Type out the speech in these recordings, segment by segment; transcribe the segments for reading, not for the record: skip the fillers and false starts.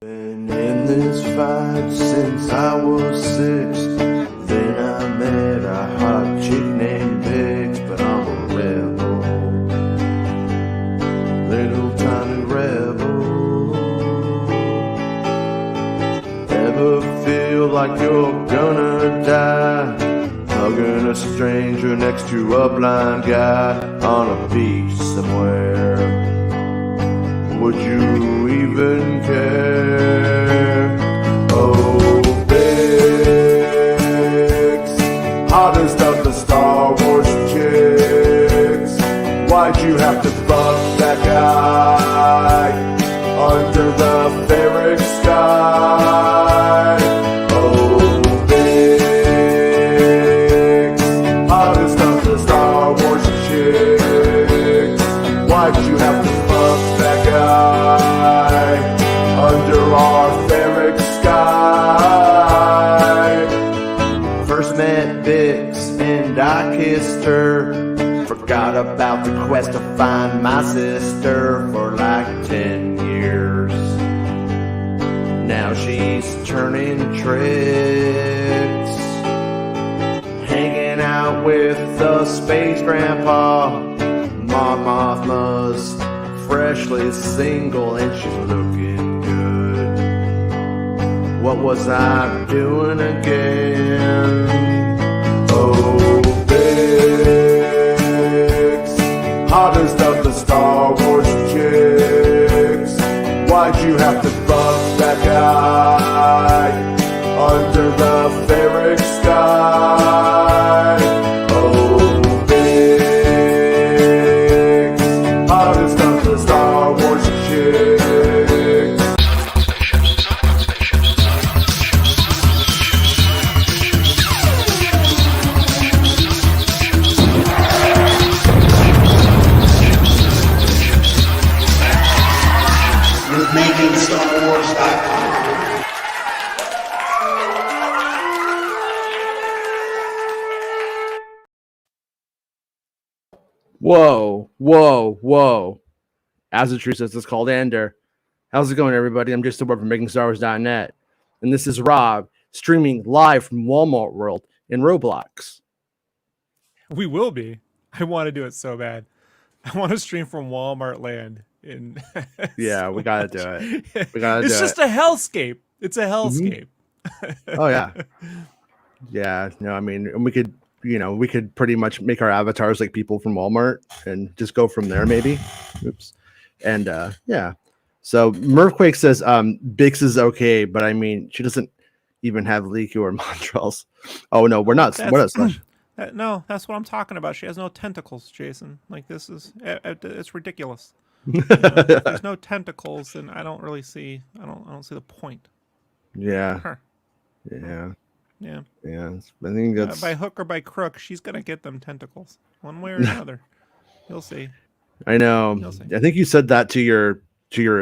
Been in this fight since I was 6. Then I met a hot chick named Bix, but I'm a rebel, little tiny rebel. Ever feel like you're gonna die, hugging a stranger next to a blind guy on a beach somewhere? Would you even care? Oh, Bix, hottest of the Star Wars chicks. Why'd you have to fuck that guy under the Ferric sky? Oh, Bix, hottest of the Star Wars chicks. Why'd you have to fuck that guy under our Ferric sky? First met Bix and I kissed her. Forgot about the quest to find my sister for like 10 years. Now she's turning tricks, hanging out with the space grandpa. Mon Mothma's freshly single and she's looking good. What was I doing again? Oh, Bix, hottest of the Star Wars chicks. Why'd you have to fuck that guy under the Ferric sky? Oh, hottest of the Star Wars chicks. With MakingStarWars.net. Whoa. As the truth says, it's called Andor. How's it going, everybody? I'm just a word from MakingStarWars.net. And this is Rob, streaming live from Walmart World in Roblox. We will be. I want to do it so bad. I want to stream from Walmart Land. Yeah, we got to do it. It's just a hellscape. It's a hellscape. Oh, yeah. Yeah, no, I mean, and we could pretty much make our avatars like people from Walmart and just go from there, maybe. Oops. And yeah. So Murphquake says Bix is okay, but I mean, she doesn't even have Liku or Montrals. Oh no, we're not. No, that's what I'm talking about. She has no tentacles, Jason. Like, this is it's ridiculous. If there's no tentacles, then I don't really see. I don't see the point. Yeah. Huh. Yeah. Yeah. Yeah. I think that's by hook or by crook, she's gonna get them tentacles one way or another. You'll see. I know. You'll see. I think you said that to your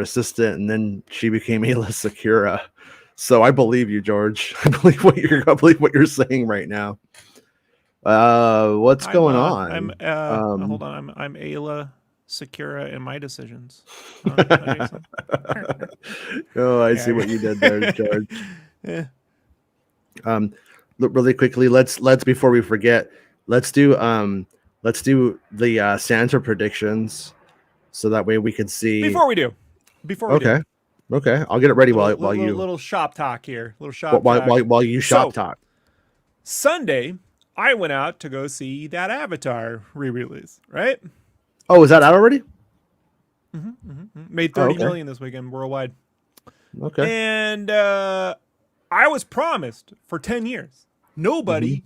assistant, and then she became Ayla Sakura. So I believe you, George. I believe what you're saying right now. What's going on? Hold on. I'm Ayla Sakura in my decisions. Oh, I see what you did there, George. Yeah. Look, really quickly, let's before we forget, let's do the Santa predictions, so that way we can see. Before we do. Okay, I'll get it ready while you little shop talk here. Little shop while you shop talk. Sunday, I went out to go see that Avatar re-release. Right? Oh, is that out already? Made 30 million this weekend worldwide. Okay. And I was promised for 10 years nobody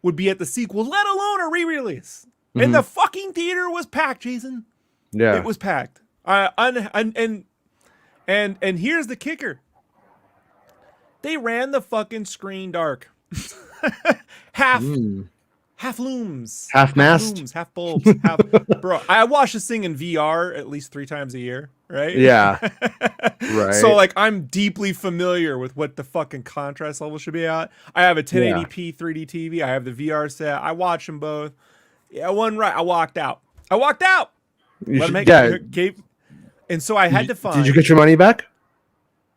would be at the sequel, let alone a re-release. And the fucking theater was packed, Jason. Yeah, it was packed. And here's the kicker: they ran the fucking screen dark, half looms, half mast, looms, half bulbs, half. Bro, I watch this thing in VR at least 3 times a year, right? Yeah, right. So like, I'm deeply familiar with what the fucking contrast level should be at. I have a 1080p 3D TV. I have the VR set. I watch them both. Yeah, one right. I walked out. And so I had to find. Did you get your money back?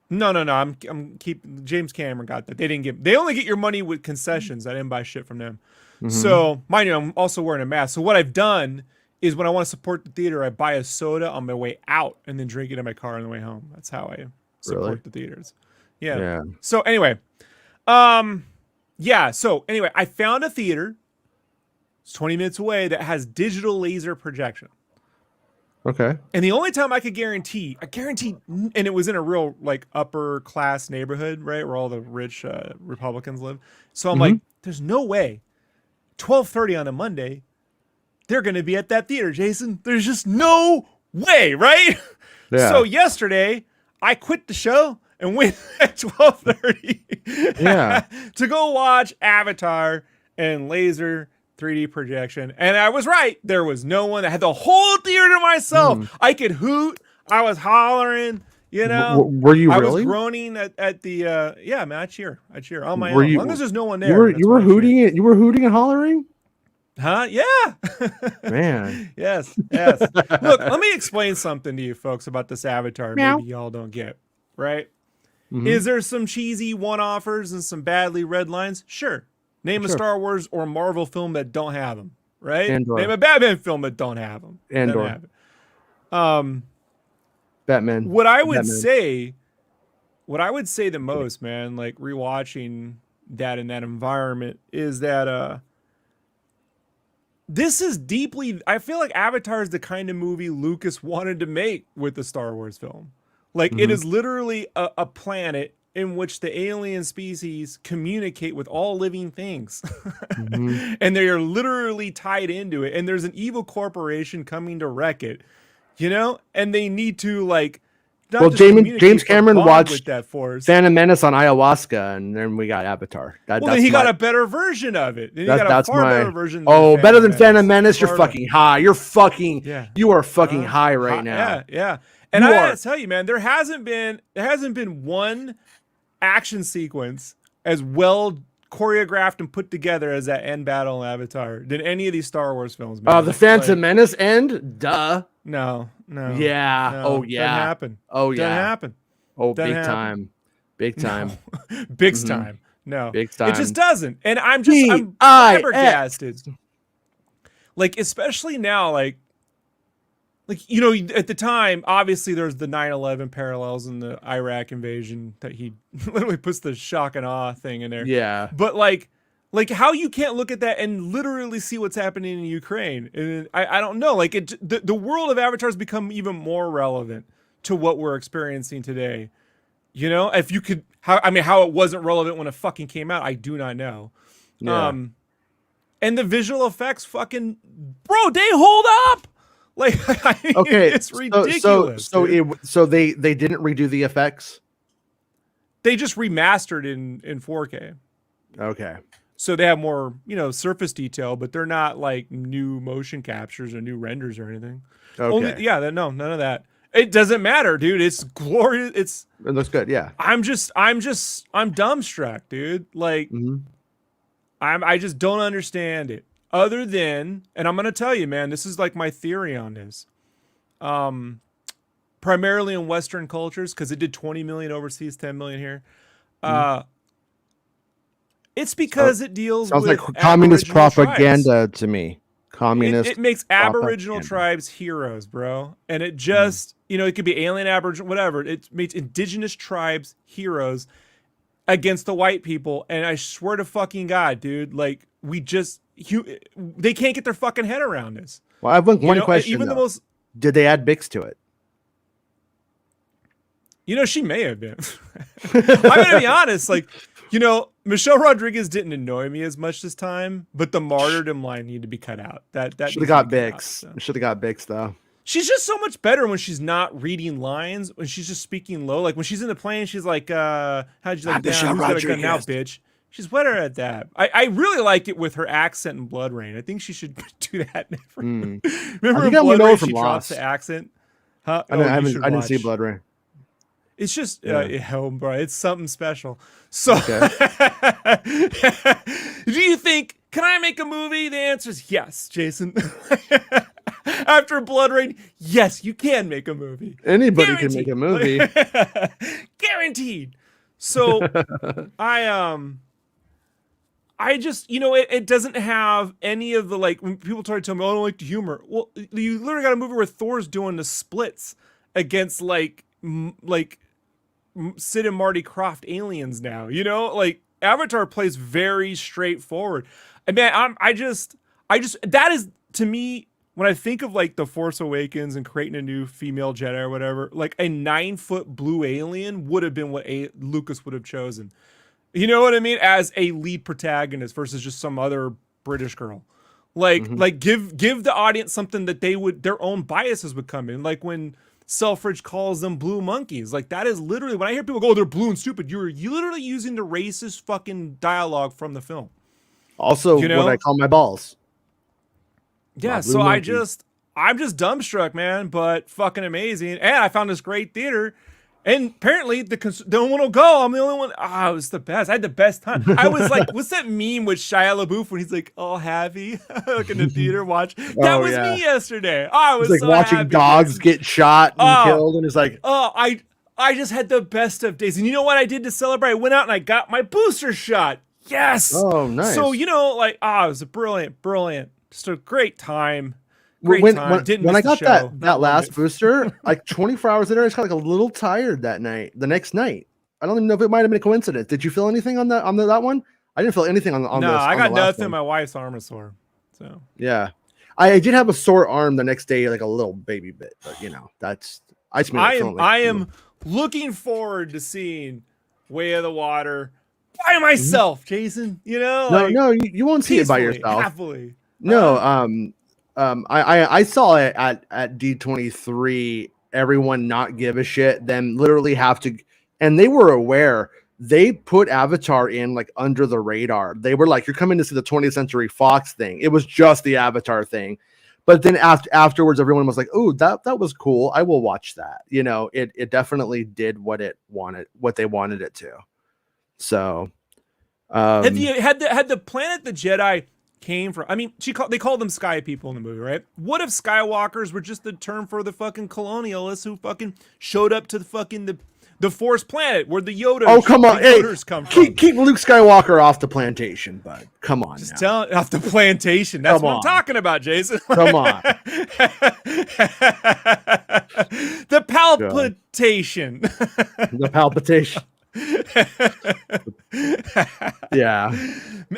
No. I'm James Cameron got that. They only get your money with concessions. I didn't buy shit from them. So mind you, I'm also wearing a mask. So what I've done is when I want to support the theater, I buy a soda on my way out and then drink it in my car on the way home. That's how I support Really? the theaters. Yeah. Yeah. So anyway, So anyway, I found a theater. It's 20 minutes away that has digital laser projection. Okay. And the only time I guarantee, and it was in a real like upper class neighborhood, right, where all the rich Republicans live. So I'm like, there's no way, 12:30 on a Monday, they're going to be at that theater, Jason. There's just no way, right? Yeah. So yesterday, I quit the show and went at 12:30 to go watch Avatar and laser 3D projection. And I was right. There was no one. I had the whole theater to myself. I could hoot. I was hollering. You know, were you I really? was groaning at the yeah, man. I cheer on my own. As long as there's no one there. You were hooting it. You were hooting and hollering. Huh? Yeah. Man. Yes. Look, let me explain something to you folks about this Avatar. Maybe y'all don't get. Right? Is there some cheesy one-offers and some badly read lines? Sure. Name a Star Wars or Marvel film that don't have them, right? Andor. Name a Batman film that don't have them. Andor. Batman. What I would say the most, man, like rewatching that in that environment is that this is deeply, I feel like Avatar is the kind of movie Lucas wanted to make with the Star Wars film. Like it is literally a planet in which the alien species communicate with all living things. And they are literally tied into it. And there's an evil corporation coming to wreck it, you know? And they need to like, James Cameron watched with that force. Phantom Menace on ayahuasca, and then we got Avatar. Then he got a better version of it. Then he got a far better version. Better than Phantom Menace. You're fucking high. You are fucking high right now. Yeah. And I gotta tell you, man, there hasn't been one action sequence as well choreographed and put together as that end battle in Avatar than any of these Star Wars films. The Phantom Menace end? Duh. No. Yeah. No, oh yeah. Doesn't happen. Oh yeah. Doesn't happen. Oh, Doesn't big happen. time. Big time. Big time. No. Big time. It just doesn't. And I'm flabbergasted. Like, especially now, like, you know, at the time, obviously there's the 9/11 parallels in the Iraq invasion that he literally puts the shock and awe thing in there. Yeah. But like how you can't look at that and literally see what's happening in Ukraine. And I don't know, like the world of Avatar has become even more relevant to what we're experiencing today. You know, if you could, how it wasn't relevant when it fucking came out, I do not know. Yeah. And the visual effects fucking, bro, they hold up. Like, it's ridiculous. So they didn't redo the effects. They just remastered in 4K. Okay. So they have more, you know, surface detail, but they're not like new motion captures or new renders or anything. Okay. None of that. It doesn't matter, dude. It's glorious. It looks good. Yeah. I'm dumbstruck, dude. Like, I just don't understand it. Other than, and I'm gonna tell you, man, this is like my theory on this. Primarily in Western cultures, because it did 20 million overseas, 10 million here. It's because it deals with like communist propaganda to me. It makes Aboriginal tribes heroes, bro. And it just, you know, it could be alien Aboriginal, whatever. It makes indigenous tribes heroes against the white people. And I swear to fucking God, dude, like they can't get their fucking head around this. Well, I have one question. Even though. Did they add Bix to it? You know, she may have been. I'm gonna be honest, like, you know, Michelle Rodriguez didn't annoy me as much this time, but the martyrdom line needed to be cut out. That should have got Bix. Should have got Bix though. She's just so much better when she's not reading lines, when she's just speaking low. Like when she's in the plane, she's like, how'd you like that? Who's got a gun now, bitch? She's better at that. I really like it with her accent in Blood Rain. I think she should do that. Remember in Blood Rain, she drops the accent? Huh? I didn't see Blood Rain. It's just, bro, it's something special. So, do you think, can I make a movie? The answer is yes, Jason. After Blood Rain, yes, you can make a movie. Anybody can make a movie. Guaranteed. So I just, it doesn't have any of the, like, when people try to tell me, oh, I don't like the humor. Well, you literally got a movie where Thor's doing the splits against Sid and Marty Krofft aliens now, like Avatar plays very straightforward. And man, I just, that is, to me, when I think of like The Force Awakens and creating a new female Jedi or whatever, like a 9-foot blue alien would have been what Lucas would have chosen. You know what I mean? As a lead protagonist versus just some other British girl. Like give the audience something that their own biases would come in. Like when Selfridge calls them blue monkeys. Like that is literally, when I hear people go, oh, they're blue and stupid, you're literally using the racist fucking dialogue from the film. Also, what I call my balls. Yeah, so I'm just dumbstruck, man, but fucking amazing. And I found this great theater. And apparently the only one will go. I'm the only one. It was the best. I had the best time. I was like, what's that meme with Shia LaBeouf when he's like all happy, like in the theater watch? That was me yesterday. I was like so watching happy, dogs get shot and killed, and it's like, I just had the best of days. And you know what I did to celebrate? I went out and I got my booster shot. Yes. Oh, nice. So it was a brilliant, just a great time. When I got that last booster, like 24 hours later, I was kind of like a little tired that night. The next night, I don't even know if it might have been a coincidence. Did you feel anything on that one? I didn't feel anything on this. No, I got nothing. My wife's arm is sore. So yeah, I did have a sore arm the next day, like a little baby bit, but that's I am looking forward to seeing Way of the Water by myself, Jason. No, you won't see it by yourself. Happily. No, I saw it at D23. Everyone not give a shit, then literally have to, and they were aware. They put Avatar in like under the radar. They were like, "You're coming to see the 20th Century Fox thing." It was just the Avatar thing, but then afterwards, everyone was like, "Oh, that was cool. I will watch that." It definitely did what they wanted it to. So, have you had the planet the Jedi came from? I mean, they called them sky people in the movie, right? What if Skywalkers were just the term for the fucking colonialists who fucking showed up to the fucking the Forest planet where the Yoda come on, come from? Keep Luke Skywalker off the plantation, bud. Come on, just off the plantation. That's what I'm talking about, Jason. Come on, the palpitation. The palpitation. Yeah,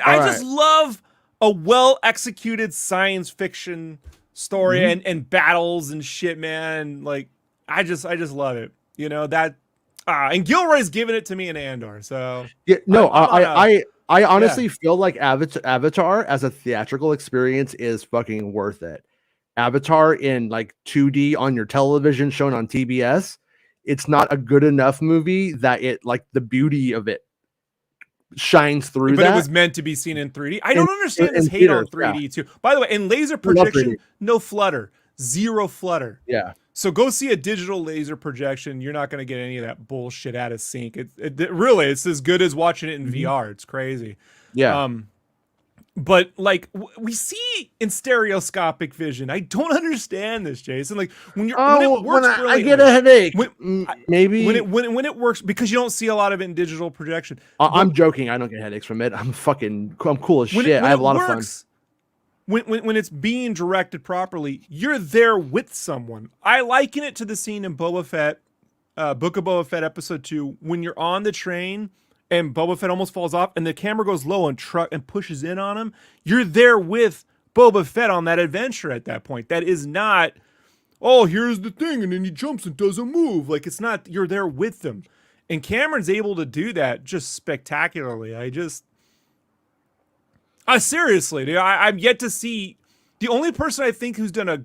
I just love a well-executed science fiction story and battles and shit, man. Like, I just love it. And Gilroy's giving it to me in Andor. So yeah, no, I honestly feel like Avatar as a theatrical experience is fucking worth it. Avatar in like 2D on your television shown on TBS, it's not a good enough movie that it, like, the beauty of it shines through. But it was meant to be seen in 3D. I don't understand this hate on 3D too. By the way, in laser projection, no flutter, zero flutter. Yeah. So go see a digital laser projection. You're not going to get any of that bullshit out of sync. It really, it's as good as watching it in VR. It's crazy. Yeah. But like we see in stereoscopic vision. I don't understand this, Jason. Like when it works, I get a headache. Maybe when it works, because you don't see a lot of it in digital projection. I'm joking. I don't get headaches from it. I'm cool as shit. I have a lot of fun. When it's being directed properly, you're there with someone. I liken it to the scene in Boba Fett, Book of Boba Fett episode 2, when you're on the train and Boba Fett almost falls off and the camera goes low and pushes in on him. You're there with Boba Fett on that adventure at that point. That is not, oh, here's the thing, and then he jumps and does a move. Like, it's not, you're there with them. And Cameron's able to do that just spectacularly. Seriously, dude, I'm yet to see. The only person I think who's done a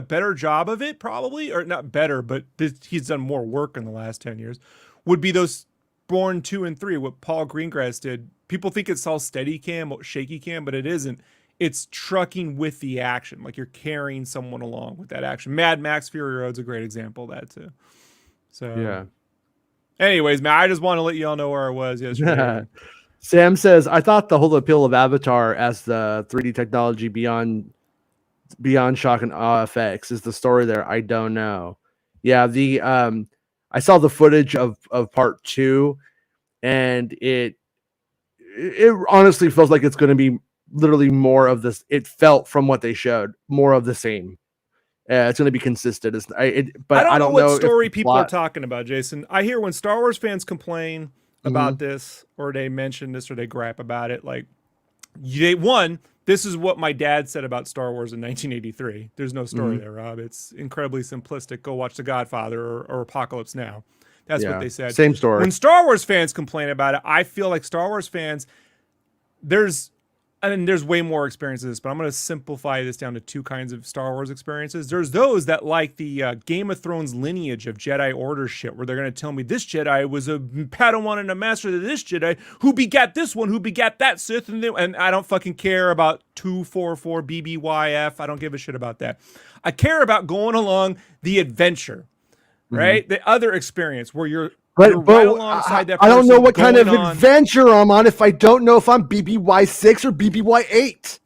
better job of it, probably, or not better, but he's done more work in the last 10 years, would be those Born 2 and 3, what Paul Greengrass did. People think it's all steady cam, shaky cam, but it isn't. It's trucking with the action. Like, you're carrying someone along with that action. Mad Max Fury Road's a great example of that, too. So, yeah. Anyways, man, I just want to let you all know where I was yesterday. Sam says, I thought the whole appeal of Avatar as the 3D technology beyond beyond shock and awe effects. Is the story there? I don't know. Yeah, I saw the footage of part 2, and it honestly feels like it's going to be literally more of this. It felt from what they showed more of the same. It's going to be consistent. But I don't know what story if people are talking about, Jason. I hear when Star Wars fans complain about this, or they mention this, or they gripe about it, like this is what my dad said about Star Wars in 1983. There's no story there, Rob. It's incredibly simplistic. Go watch The Godfather or Apocalypse Now. That's what they said. Same story. When Star Wars fans complain about it, I feel like Star Wars fans, there's way more experiences, but I'm going to simplify this down to 2 kinds of Star Wars experiences. There's those that like the Game of Thrones lineage of Jedi Order shit, where they're going to tell me this Jedi was a Padawan and a master to this Jedi, who begat this one, who begat that Sith, and I don't fucking care about 244 BBYF. I don't give a shit about that. I care about going along the adventure, right? The other experience where you're right alongside that person. I don't know what kind of adventure I'm on if I don't know if I'm BBY6 or BBY8.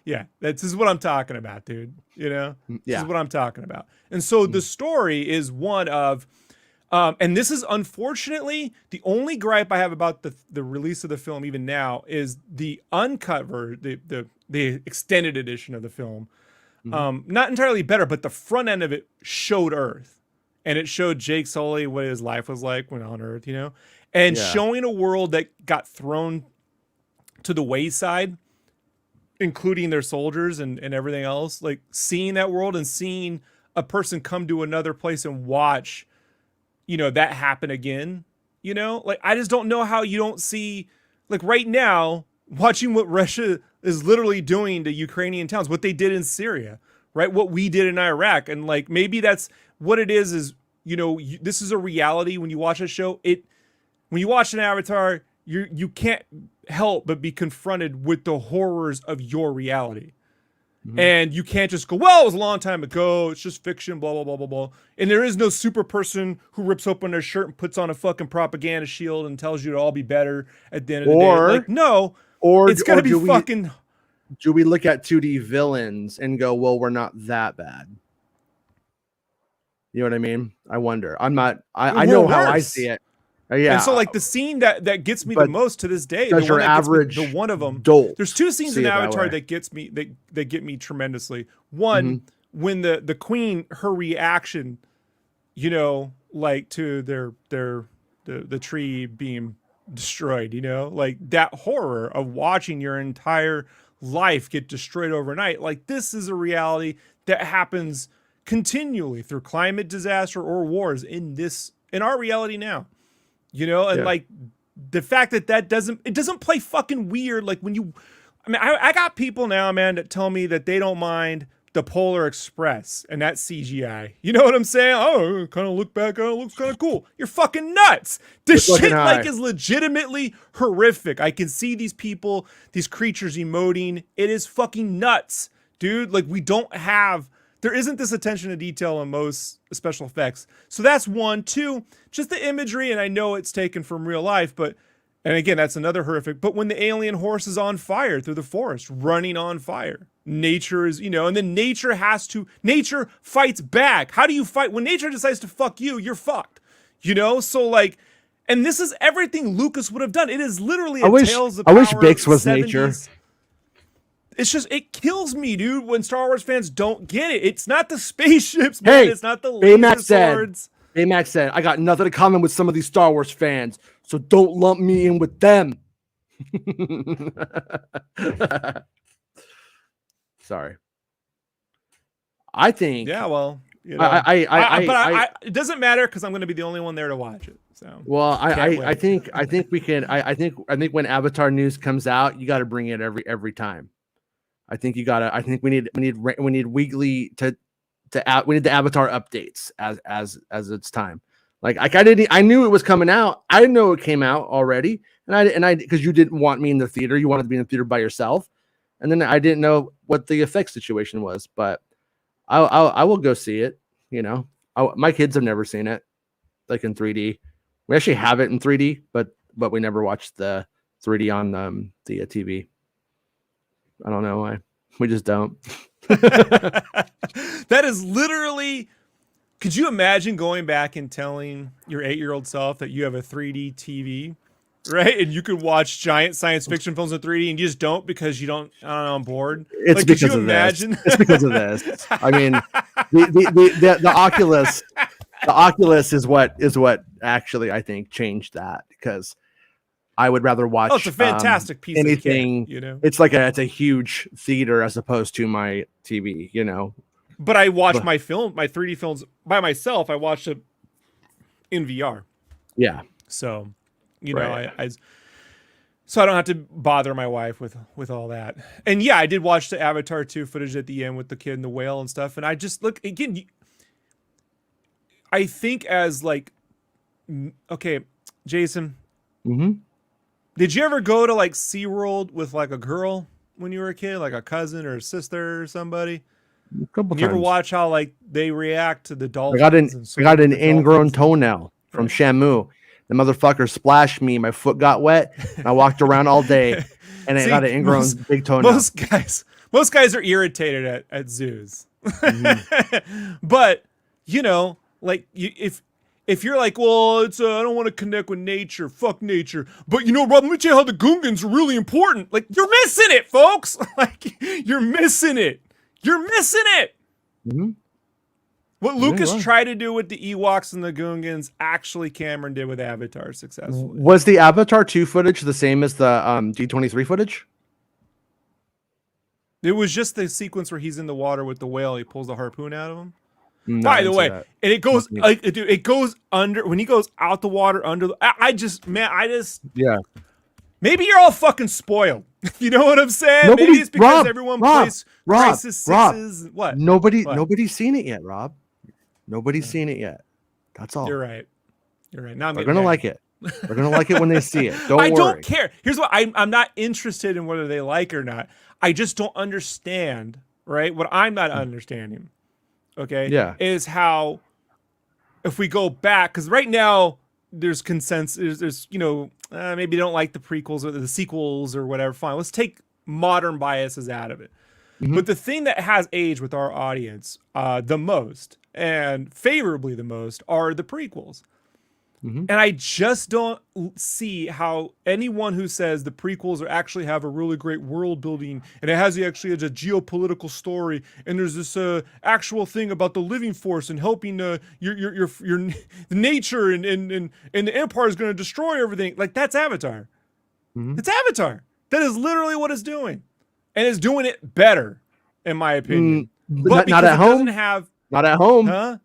Yeah, this is what I'm talking about, dude. You know, this is what I'm talking about. And so the story is one of, and this is unfortunately the only gripe I have about the release of the film even now is the uncut version, the extended edition of the film. Not entirely better, but the front end of it showed Earth. And it showed Jake Sully what his life was like when on Earth, you know, and showing a world that got thrown to the wayside, including their soldiers and everything else. Like seeing that world and seeing a person come to another place and watch, you know, that happen again. You know, like I just don't know how you don't see, like right now, watching what Russia is literally doing to Ukrainian towns, what they did in Syria, right? What we did in Iraq. And like maybe that's what it is, you know, this is a reality when you watch a show. When you watch an Avatar, you can't help but be confronted with the horrors of your reality. And you can't just go, well, it was a long time ago. It's just fiction, blah, blah, blah, blah, blah. And there is no super person who rips open their shirt and puts on a fucking propaganda shield and tells you to all be better at the end of the day. Like, no, it's going to be fucking... Do we look at 2D villains and go, well, we're not that bad? You know what I mean? I wonder. I know how I see it. Yeah. And so like the scene that gets me the most to this day, does your average the one of them, dolt there's 2 scenes in Avatar that gets me, that get me tremendously. One, when the queen, her reaction, you know, like to the tree being destroyed, you know, like that horror of watching your entire life get destroyed overnight. Like this is a reality that happens continually through climate disaster or wars in our reality now, you know. And like the fact that it doesn't play fucking weird. Like when I got people now, man, that tell me that they don't mind the Polar Express and that CGI. You know what I'm saying? Oh, kind of look back on it, looks kind of cool. You're fucking nuts. This shit like is legitimately horrific. I can see these people, these creatures emoting. It is fucking nuts, dude. Like there isn't this attention to detail in most special effects. So that's 1. 2, just the imagery, and I know it's taken from real life, and again, that's another horrific, but when the alien horse is on fire through the forest, running on fire, nature is, you know, and then nature fights back. How do you fight? When nature decides to fuck you, you're fucked, you know? So like, and this is everything Lucas would have done. It is literally Tales of Power. I wish Bix was 70s. Nature. It's just, it kills me, dude, when Star Wars fans don't get it. It's not the spaceships, man. It's not the laser swords. Baymax said, I got nothing in common with some of these Star Wars fans, so don't lump me in with them. Sorry. I think. Yeah, well, you know, it doesn't matter because I'm going to be the only one there to watch it. So. Well, I think we can. I think when Avatar news comes out, you got to bring it every time. I think you gotta. I think we need weekly we need the Avatar updates as it's time. Like I knew it was coming out. I didn't know it came out already, and I because you didn't want me in the theater. You wanted to be in the theater by yourself, and then I didn't know what the effects situation was. But I will go see it. You know, my kids have never seen it, like in 3D. We actually have it in 3D, but we never watched the 3D on the TV. I don't know why. We just don't. That is literally. Could you imagine going back and telling your 8-year-old self that you have a 3D TV, right? And you could watch giant science fiction films in 3D, and you just don't because you don't. I don't know. I'm bored. It's like, because could you of imagine? this. It's because of this. I mean, the Oculus, the Oculus is what actually I think changed that, because I would rather watch. Oh, it's a fantastic piece anything. of kit, you know. It's a huge theater as opposed to my TV. You know. But I watch my 3D films by myself. I watch it in VR. Yeah. So, you know, Right. so I don't have to bother my wife with all that. And yeah, I did watch the Avatar 2 footage at the end with the kid and the whale and stuff. And I just look again. I think as like, okay, Jason, did you ever go to like SeaWorld with like a girl when you were a kid, like a cousin or a sister or somebody? A couple You times. ever watch how like they react to the dolphins? I got an ingrown dolphins? toenail from Shamu. The motherfucker splashed me. My foot got wet. And I walked around all day, and I got an ingrown big toenail. Most guys are irritated at zoos. But you know, like if you're like, well, it's I don't want to connect with nature. Fuck nature. But you know, Rob, let me tell you how the Gungans are really important. Like, you're missing it, folks. Like, you're missing it. You're missing it. What Lucas tried to do with the Ewoks and the Gungans, actually Cameron did with Avatar successfully. Was the Avatar 2 footage the same as the D23 footage? It was just the sequence where he's in the water with the whale. He pulls the harpoon out of him. No, By I the didn't way, see that. and it goes, like, dude, it goes under when he goes out the water under. I just Yeah. maybe you're all fucking spoiled. You know what I'm saying? Nobody- Maybe it's because Rob, everyone Rob, plays Rob, Crisis Rob. Sixes. What? Nobody's seen it yet, Rob. Nobody's seen it yet. That's all. You're right. You're right. Now I'm They're getting gonna mad. like it. They're gonna like it when they see it. Don't I worry. don't care. Here's what I'm not interested in whether they like it or not. I just don't understand, right? What I'm not understanding, okay, Yeah. is how if we go back, because right now there's consensus, there's you know, maybe they don't like the prequels or the sequels or whatever. Fine, let's take modern biases out of it. But the thing that has aged with our audience the most, and favorably the most, are the prequels. And I just don't see how anyone who says the prequels are actually have a really great world building and it has actually a geopolitical story and there's this actual thing about the living force and helping your nature and the Empire is going to destroy everything. Like, that's Avatar. It's Avatar. That is literally what it's doing, and it's doing it better, in my opinion. But not because at it home. doesn't have, Not at home. huh?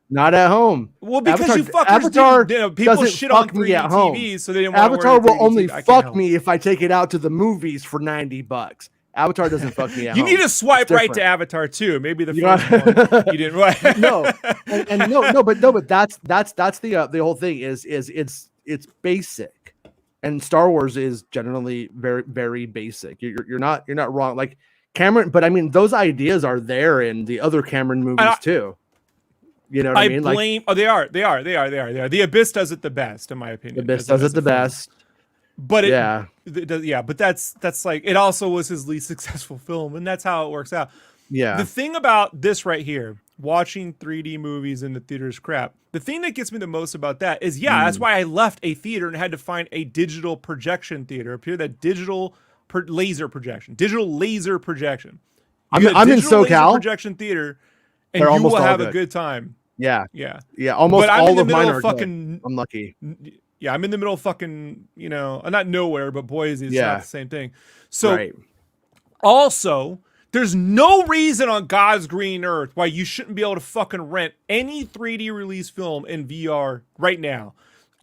Not at home. Well, because Avatar, you fuckers Avatar did, you know, people doesn't shit on fuck me 3D at home. TVs, so they didn't want Avatar to wear will only TV. I can't fuck help me if I take it out to the movies for $90. Avatar doesn't fuck me at You home. need to swipe It's right to different. Avatar too. Maybe the You first know- one you didn't. Right? No, and no, but that's the whole thing is it's basic, and Star Wars is generally very, very basic. You're not wrong. Like Cameron, but I mean those ideas are there in the other Cameron movies too. You know what I mean? blame. They are. The Abyss does it the best, in my opinion. The Abyss does it the film. best. But Yeah. But that's like, it also was his least successful film, and that's how it works out. Yeah. The thing about this right here, watching 3D movies in the theater is crap. The thing that gets me the most about that is, that's why I left a theater and had to find a digital projection theater up here. That digital laser projection. I'm You get a in digital laser SoCal. projection theater, and They're you almost will all have a good. good time. Yeah. Yeah. Yeah. Almost But I'm in all the of middle mine of are fucking. good. I'm lucky. Yeah, I'm in the middle of fucking, not nowhere, but Boise. It's Yeah. not the same thing. So Right. also, there's no reason on God's green earth why you shouldn't be able to fucking rent any 3D release film in VR right now.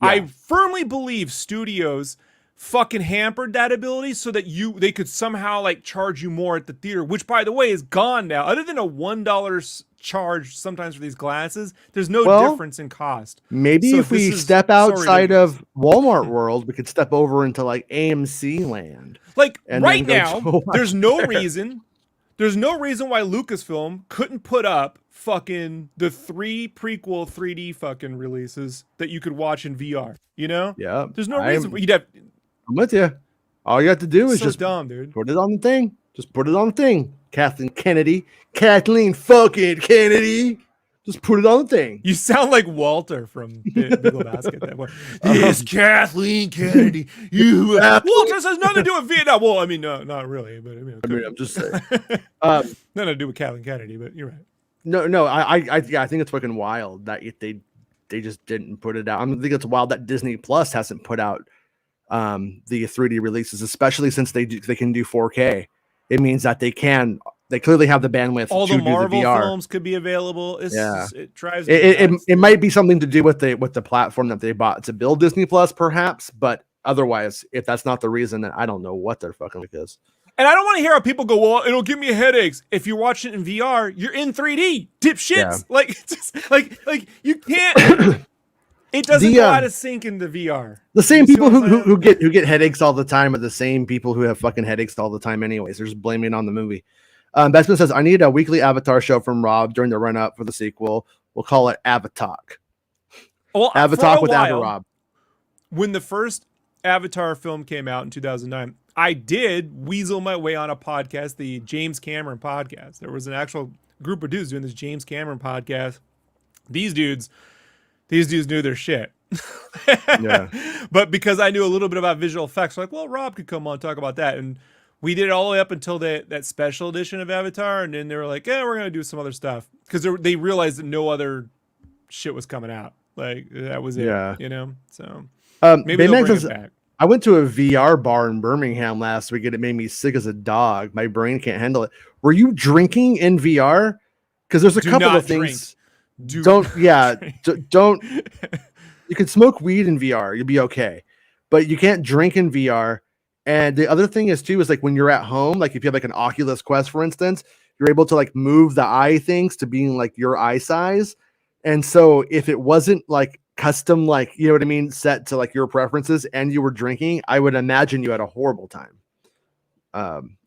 Yeah. I firmly believe studios fucking hampered that ability so that they could somehow like charge you more at the theater, which by the way is gone now. Other than a $1 charge sometimes for these glasses, there's no difference in cost. Maybe So if we this is step so outside ridiculous. of Walmart world, we could step over into like AMC land. Like And right then go now, to there's no there. reason. There's no reason why Lucasfilm couldn't put up fucking the 3 prequel 3D fucking releases that you could watch in VR. You know? Yeah. There's no reason. You'd have. I'm with you. All you have to do is So just dumb, dude. put it on the thing. Just put it on the thing. Kathleen Kennedy. Kathleen fucking Kennedy. Just put it on the thing. You sound like Walter from Big Lebowski. That one. Yes, Kathleen Kennedy. You Walter says nothing to do with Vietnam. Well, I mean, no, not really, but I'm just saying. Nothing to do with Kathleen Kennedy, but you're right. No, I think it's fucking wild that they just didn't put it out. I think it's wild that Disney Plus hasn't put out the 3D releases, especially since they can do 4K. It means that they clearly have the bandwidth. All to the Marvel do the VR. films could be available. It drives me it might be something to do with the platform that they bought to build Disney Plus, perhaps. But otherwise, if that's not the reason, then I don't know what they're fucking with this. And I don't want to hear how people go, well, it'll give me headaches. If you're watching it in VR, you're in 3D. Dipshits. Yeah. Like you can't. It doesn't go out of sync into VR. The same people who get headaches all the time are the same people who have fucking headaches all the time anyways. They're just blaming it on the movie. Bestman says, I need a weekly Avatar show from Rob during the run-up for the sequel. We'll call it Avatar. Well, Avatar with Rob. When the first Avatar film came out in 2009, I did weasel my way on a podcast, the James Cameron podcast. There was an actual group of dudes doing this James Cameron podcast. These dudes knew their shit. Yeah. But because I knew a little bit about visual effects, like, well, Rob could come on and talk about that. And we did it all the way up until that special edition of Avatar. And then they were like, yeah, we're going to do some other stuff. Because they realized that no other shit was coming out. Like, that was it. Yeah. You know? So maybe they'll bring it back. I went to a VR bar in Birmingham last week and it made me sick as a dog. My brain can't handle it. Were you drinking in VR? Because there's a couple of things. Don't. You can smoke weed in VR. You'll be okay. But you can't drink in VR. And the other thing is like when you're at home, like if you have like an Oculus Quest, for instance, you're able to like move the eye things to being like your eye size. And so if it wasn't like custom, like, you know what I mean, set to like your preferences and you were drinking, I would imagine you had a horrible time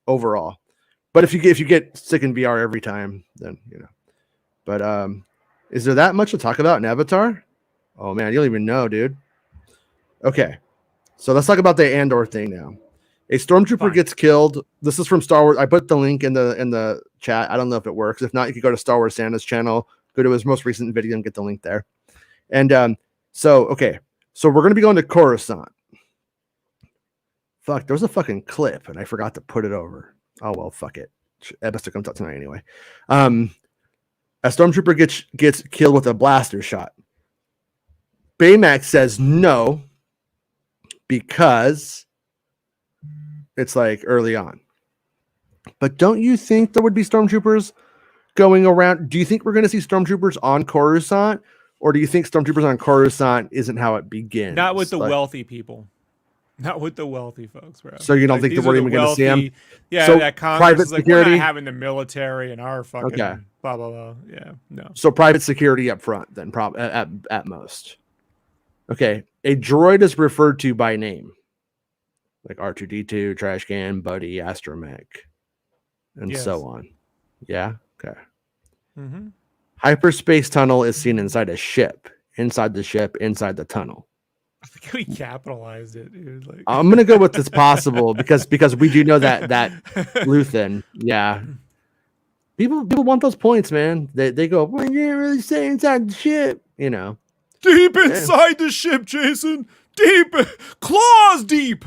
overall. But if you get sick in VR every time, then, you know. But is there that much to talk about in Avatar? Oh man, you don't even know, dude. Okay. So let's talk about the Andor thing now. A stormtrooper gets killed. This is from Star Wars. I put the link in the chat. I don't know if it works. If not, you can go to Star Wars Santa's channel, go to his most recent video and get the link there. And so we're going to be going to Coruscant. Fuck, there was a fucking clip and I forgot to put it over. Oh well, fuck it. Episode comes out tonight anyway. A stormtrooper gets killed with a blaster shot. Baymax says no because it's like early on. But don't you think there would be stormtroopers going around? Do you think we're going to see stormtroopers on Coruscant? Or do you think stormtroopers on Coruscant isn't how it begins? Not with the wealthy people. Not with the wealthy folks, bro. So you don't think that we're even going to see them? Yeah, so that Congress private is like, security? we're not having the military in our fucking blah, blah, blah. Yeah, no. So private security up front then, at most. Okay, a droid is referred to by name. Like R2-D2, Trash Can, Buddy, Astromech, and so on. Yeah? Okay. Mm-hmm. Hyperspace tunnel is seen inside a ship, inside the ship, inside the tunnel. I think we capitalized it, dude. Like... I'm gonna go with this possible because we do know that Luthen, yeah. People want those points, man. They go, well, you didn't really say inside the ship, you know. Deep inside the ship, Jason. Deep, claws deep.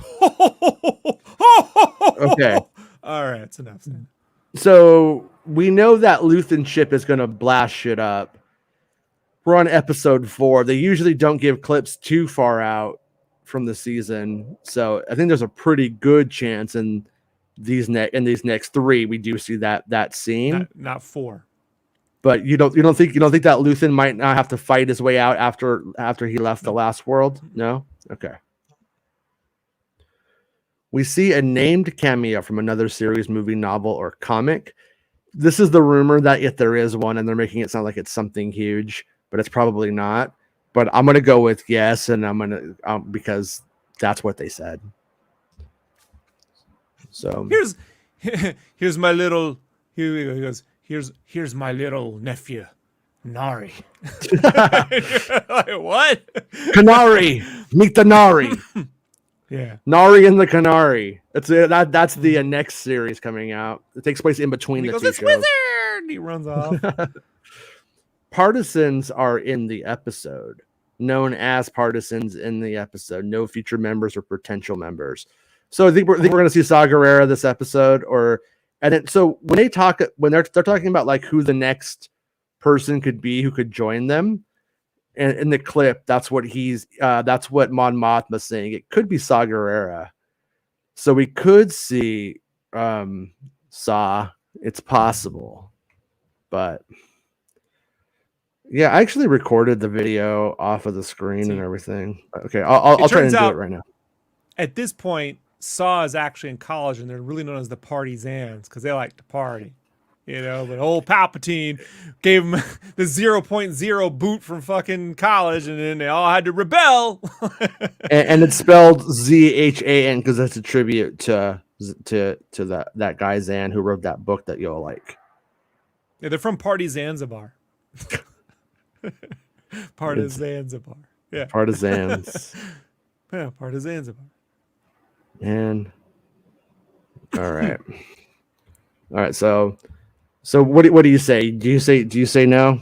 Okay. All right, it's enough. So we know that Luthen ship is gonna blast shit up. We're on episode 4. They usually don't give clips too far out from the season, so I think there's a pretty good chance in these next 3 we do see that scene. Not 4. But you don't think that Luthen might not have to fight his way out after he left the last world? No? Okay. We see a named cameo from another series, movie, novel, or comic. This is the rumor that if there is one, and they're making it sound like it's something huge, but it's probably not. But I'm gonna go with yes, and I'm gonna because that's what they said. So here's my little. Here he goes. Here's my little nephew, Nari. Like, what? Canary, meet the Nari. Yeah. Nari and the Canary. That's the next series coming out. It takes place in between And he the goes, two "It's shows. Wizard!" He runs off. Partisans are in the episode, known as partisans in the episode. No future members or potential members. So I think we're going to see Saw Gerrera this episode, so when they're talking about like who the next person could be who could join them, and in the clip, that's what Mon Mothma's saying. It could be Saw Gerrera. So we could see Saw. It's possible, but yeah, I actually recorded the video off of the screen and everything. Okay, I'll try and do it right now. At this point, Saw is actually in college, and they're really known as the Partisans because they like to party. But old Palpatine gave him the 0.0 boot from fucking college, and then they all had to rebel. and it's spelled Zhan because that's a tribute to that guy Zan who wrote that book that you'll like. Yeah, they're from Zanzibar. Zanzibar. Yeah. Partisans. Yeah, Zanzibar. And all right. All right, so what do you say? Do you say no?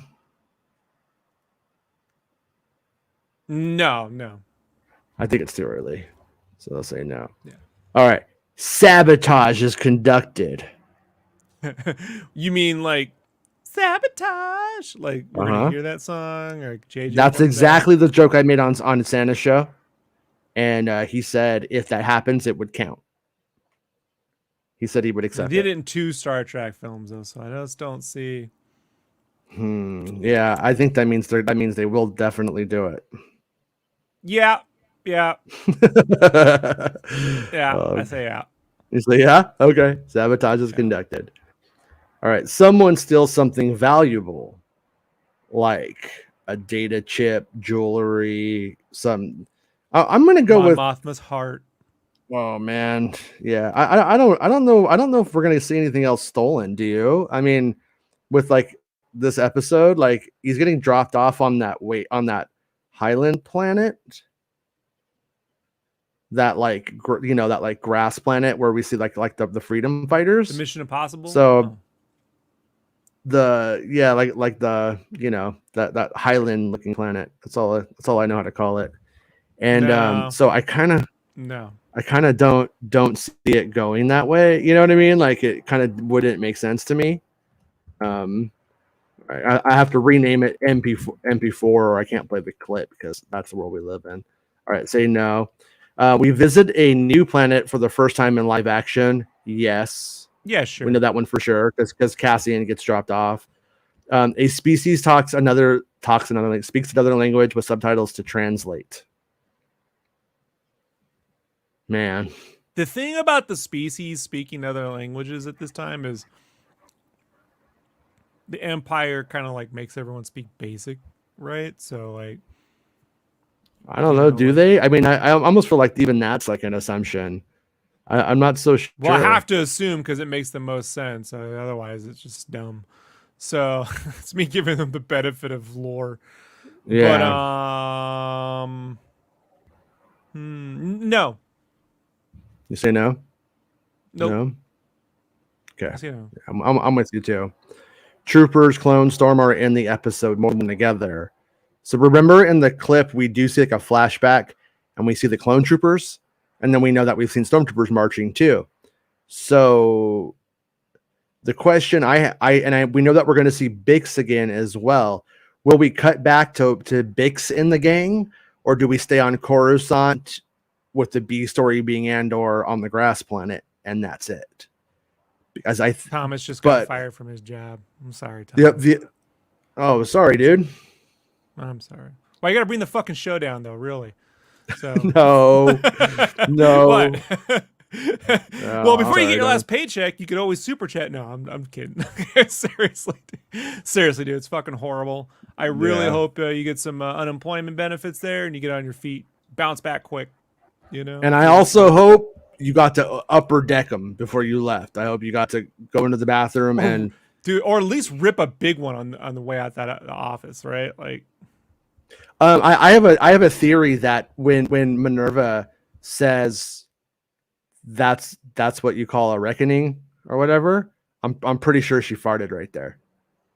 No. I think it's too early. So I'll say no. Yeah. All right. Sabotage is conducted. You mean like sabotage? Like we're gonna hear that song or JJ? That's exactly the joke I made on Santa's show. And he said if that happens, it would count. He said he would accept it. He did it in 2 Star Trek films, though, so I just don't see. Yeah, I think that means they will definitely do it. Yeah. Yeah, I say yeah. You say yeah? Okay. Sabotage is conducted. All right. Someone steals something valuable, like a data chip, jewelry, I'm gonna go with Mothma's heart. Oh man, yeah. I don't know if we're gonna see anything else stolen. Do you? I mean, with like this episode, like he's getting dropped off on that Highland planet, that that grass planet where we see like the freedom fighters, the Mission Impossible. So that Highland looking planet. That's all I know how to call it. And so I kind of don't see it going that way. You know what I mean? Like it kind of wouldn't make sense to me. I have to rename it MP4 or I can't play the clip because that's the world we live in. All right, say no. We visit a new planet for the first time in live action. Yes. Yeah, sure. We know that one for sure because Cassian gets dropped off. A species speaks another language with subtitles to translate. Man. The thing about the species speaking other languages at this time is the Empire kind of like makes everyone speak basic, right? So like I don't know. Do they? I mean, I almost feel like even that's like an assumption. I'm not so sure. Well, I have to assume because it makes the most sense. Otherwise, it's just dumb. So it's me giving them the benefit of lore. Yeah. But no. You say no? Nope. No. Okay. No. I'm with you too. Troopers, Clone, Storm are in the episode more than together. So remember in the clip, we do see like a flashback and we see the clone troopers. And then we know that we've seen stormtroopers marching too. So the question we know that we're going to see Bix again as well. Will we cut back to Bix in the gang, or do we stay on Coruscant with the B story being Andor on the grass planet, and that's it? Because Thomas just got fired from his job. I'm sorry, Thomas. Oh, sorry, dude. I'm sorry. Well, you got to bring the fucking show down, though. Really. So no. Well, before you get your last paycheck, you could always super chat. No, I'm kidding. Seriously, dude, it's fucking horrible. I really hope you get some unemployment benefits there, and you get on your feet, bounce back quick. And I also hope you got to upper deck them before you left. I hope you got to go into the bathroom and dude, or at least rip a big one on the way out that office, right? Like, I have a theory that when Minerva says that's what you call a reckoning or whatever, I'm pretty sure she farted right there.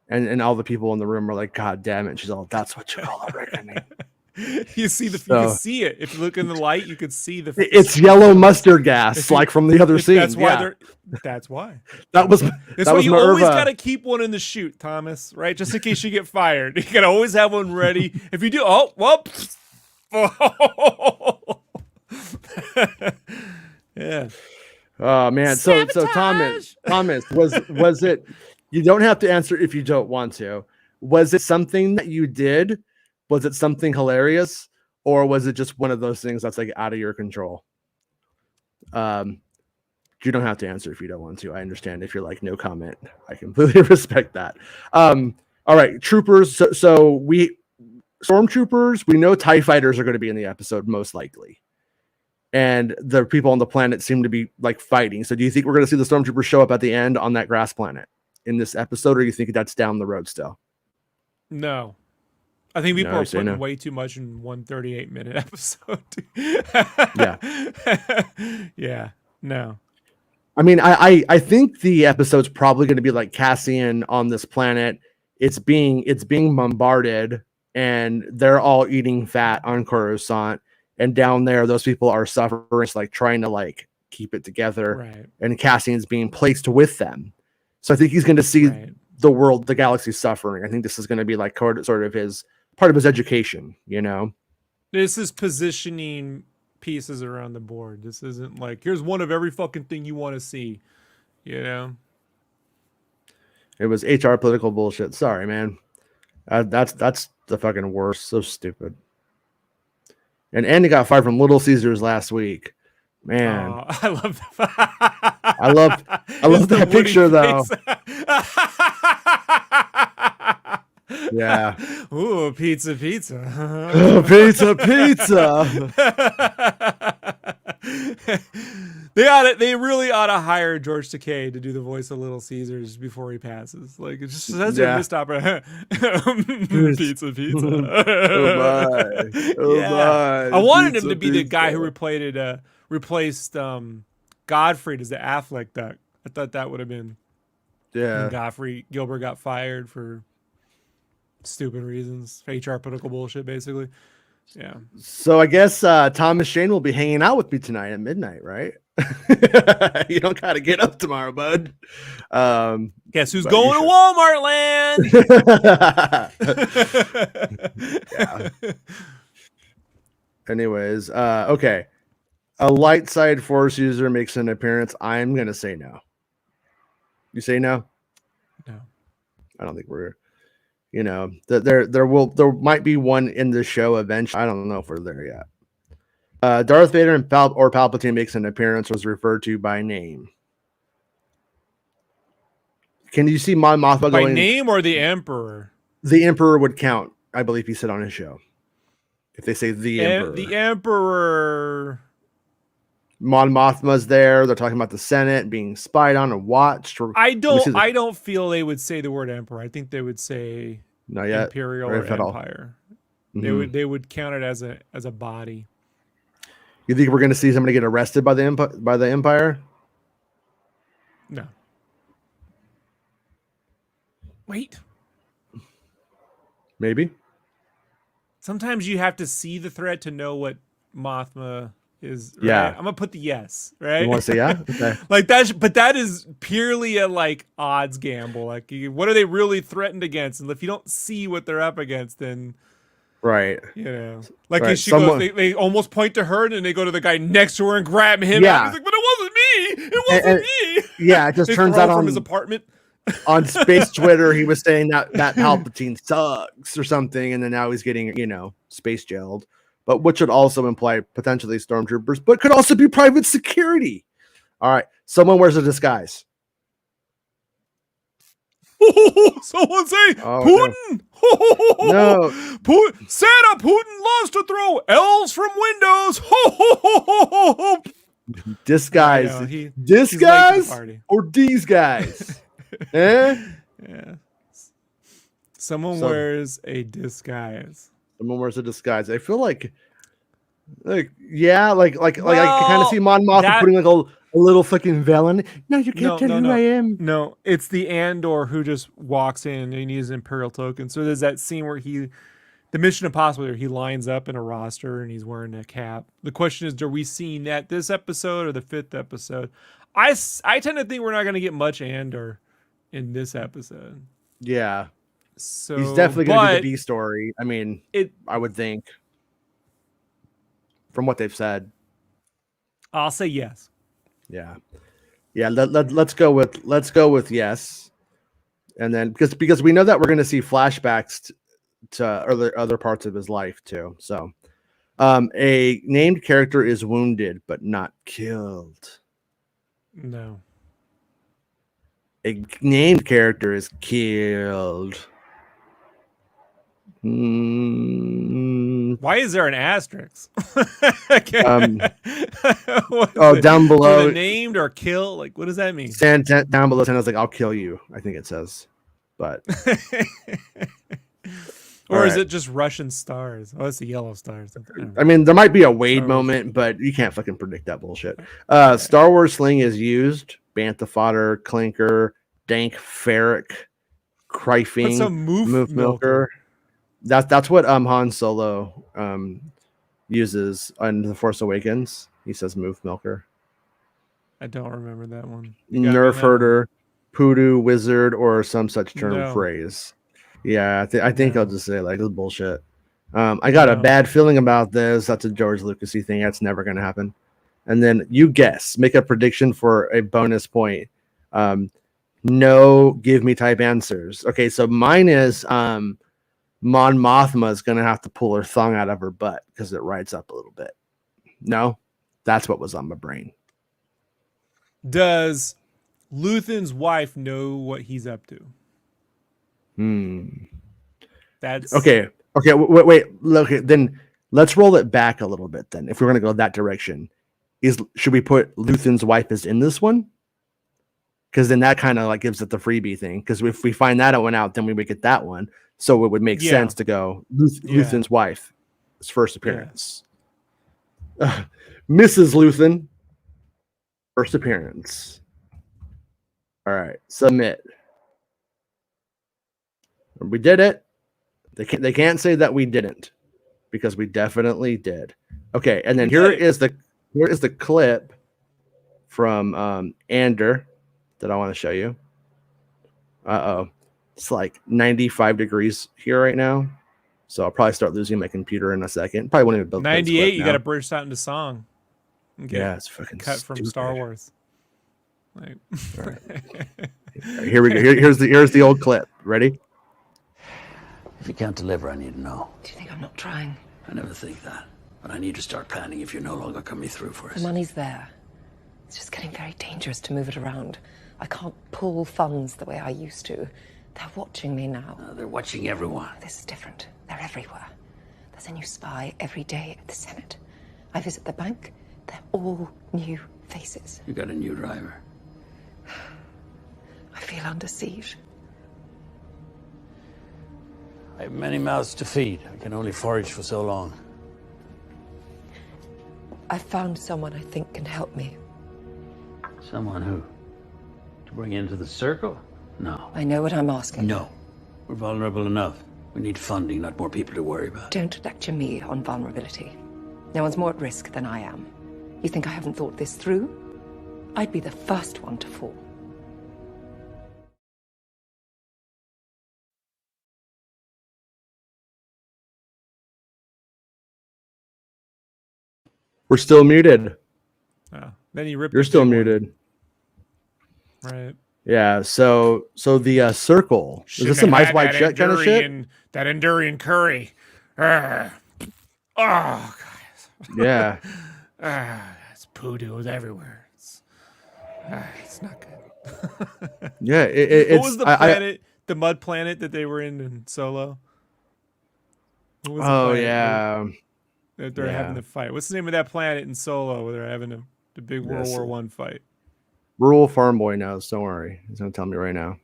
And all the people in the room are like, God damn it. And she's all, that's what you call a reckoning. You can see it. If you look in the light, you could see it's yellow mustard gas, like from the other scene. That's why that's why. That was That's why you always got to keep one in the chute, Thomas, right? Just in case you get fired. You can always have one ready. If you do, yeah. Oh man. So Thomas, was it, you don't have to answer if you don't want to. Was it something that you did? Was it something hilarious? Or was it just one of those things that's like out of your control? You don't have to answer if you don't want to. I understand if you're like, no comment. I completely respect that. All right, troopers. So stormtroopers, we know TIE fighters are going to be in the episode most likely. And the people on the planet seem to be like fighting. So do you think we're going to see the stormtroopers show up at the end on that grass planet in this episode, or do you think that's down the road still? No. I think people are putting way too much in 138-minute episode. Yeah. No. I mean, I think the episode's probably going to be like Cassian on this planet. It's being bombarded, and they're all eating fat on Coruscant. And down there, those people are suffering, like trying to like keep it together. Right. And Cassian's being placed with them. So I think he's going to see the world, the galaxy suffering. I think this is going to be like sort of his part of his education, you know? This is positioning pieces around the board. This isn't like, here's one of every fucking thing you want to see, you know? It was HR political bullshit. Sorry, man. That's the fucking worst. So stupid. And Andy got fired from Little Caesars last week. Man, I love that. I love that picture though. Yeah. Ooh, pizza. Oh, pizza. They really ought to hire George Takei to do the voice of Little Caesars before he passes. Like, it's just such a missed opportunity. Pizza. Oh my. I wanted him to be the guy who replaced Godfrey as the Affleck duck. I thought that would have been. Yeah. Godfrey Gilbert got fired for stupid reasons, HR political bullshit, basically. Yeah. So I guess Thomas Shane will be hanging out with me tonight at midnight, right? You don't gotta get up tomorrow, bud. Guess who's going to Walmart land? Yeah. Anyways, okay. A light side force user makes an appearance. I'm gonna say no. You say no? No. I don't think we're. You know, there might be one in the show eventually. I don't know if we're there yet. Darth Vader and Palpatine makes an appearance, was referred to by name. Can you see Mon Mothma by going name or the Emperor? The Emperor would count, I believe he said on his show. If they say the Emperor. The Emperor. Mon Mothma's there. They're talking about the Senate being spied on and watched. I don't feel they would say the word Emperor. I think they would say not yet. Imperial or Empire. Mm-hmm. They would count it as a body. You think we're going to see somebody get arrested by the Empire? No. Wait. Maybe. Sometimes you have to see the threat to know what Mothma is. Right? Yeah. I'm gonna put the yes. Right. You want to say yeah? Okay. Like that, but that is purely a like odds gamble. Like, what are they really threatened against? And if you don't see what they're up against, then. Right. You know, like she goes, they almost point to her and they go to the guy next to her and grab him. Yeah. He's like, but it wasn't me. It wasn't me. Yeah. It just turns out from his apartment. On space Twitter, he was saying that Palpatine sucks or something. And then now he's getting, space jailed, but which would also imply potentially stormtroopers, but could also be private security. All right. Someone wears a disguise. Someone say Putin. No. Santa Putin loves to throw elves from windows. Disguise. Disguise or these guys. Eh? Yeah. Someone wears a disguise. Someone wears a disguise. I feel like Like, yeah, like I can kind of see Well, Mon Mothma putting like a little fucking veil in it. No, you can't tell who I am. No, it's the Andor who just walks in and he needs an Imperial token. So there's that scene where the Mission Impossible, where he lines up in a roster and he's wearing a cap. The question is, are we seeing that this episode or the 5th episode? I tend to think we're not going to get much Andor in this episode. Yeah, So he's definitely going to be the B story. I mean, it. I would think from what they've said. I'll say yes. Yeah. Let's go with yes, and then because we know that we're going to see flashbacks to other parts of his life too. So, a named character is wounded but not killed. No. A named character is killed. Why is there an asterisk? Down below, named or killed. Like, what does that mean? Down below, Santa's like, "I'll kill you." I think it says, but or is it just Russian stars? Oh, it's the yellow stars. I mean, there might be a Wade moment, but you can't fucking predict that bullshit. Star Wars sling is used. Bantha fodder, clinker, dank ferric, crifing, What's a moof milker? That's what Han Solo uses on The Force Awakens. He says moof milker. I don't remember that one. Nerf herder, poodoo wizard, or some such term phrase. Yeah, I think I'll just say like this is bullshit. I got a bad feeling about this. That's a George Lucasy thing. That's never gonna happen. And then you guess, make a prediction for a bonus point. No give me type answers. Okay, so mine is Mon Mothma is going to have to pull her thumb out of her butt because it rides up a little bit. No, that's what was on my brain. Does Luthen's wife know what he's up to? That's okay. Wait. Okay, then let's roll it back a little bit. Then, if we're going to go that direction, should we put Luthen's wife as in this one? Because then that kind of like gives it the freebie thing. Because if we find that one out, then we would get that one. So it would make sense to go Luthen's wife, his first appearance. Mrs. Luthen, first appearance. All right, submit. We did it. They can't say that we didn't, because we definitely did. Okay, and then here is the clip from Andor that I want to show you. It's like 95 degrees here right now. So I'll probably start losing my computer in a second. Probably won't even build 98, you got to burst out into song. Yeah, it's fucking cut from stupid. Star Wars. Like, all right. Here we go. Here's the old clip. Ready? If you can't deliver, I need to know. Do you think I'm not trying? I never think that. But I need to start planning if you're no longer coming through for us. The money's there. It's just getting very dangerous to move it around. I can't pull funds the way I used to. They're watching me now. They're watching everyone. This is different. They're everywhere. There's a new spy every day at the Senate. I visit the bank. They're all new faces. You got a new driver. I feel under siege. I have many mouths to feed. I can only forage for so long. I found someone I think can help me. Someone who? To bring into the circle? No. I know what I'm asking. No. We're vulnerable enough. We need funding, not more people to worry about. Don't lecture me on vulnerability. No one's more at risk than I am. You think I haven't thought this through? I'd be the first one to fall. We're still muted. oh, then you rip. You're still muted. Right. Yeah. So the circle. Is this some Ice White Shut kind of shit? That Endurian curry. Oh, guys. Yeah. It's poodoo everywhere. It's not good. Yeah. It's, what was the planet? The mud planet that they were in Solo? What was the planet yeah. that they're having the fight. What's the name of that planet in Solo where they're having the big World War One fight? Rural farm boy knows. Don't worry. He's gonna tell me right now.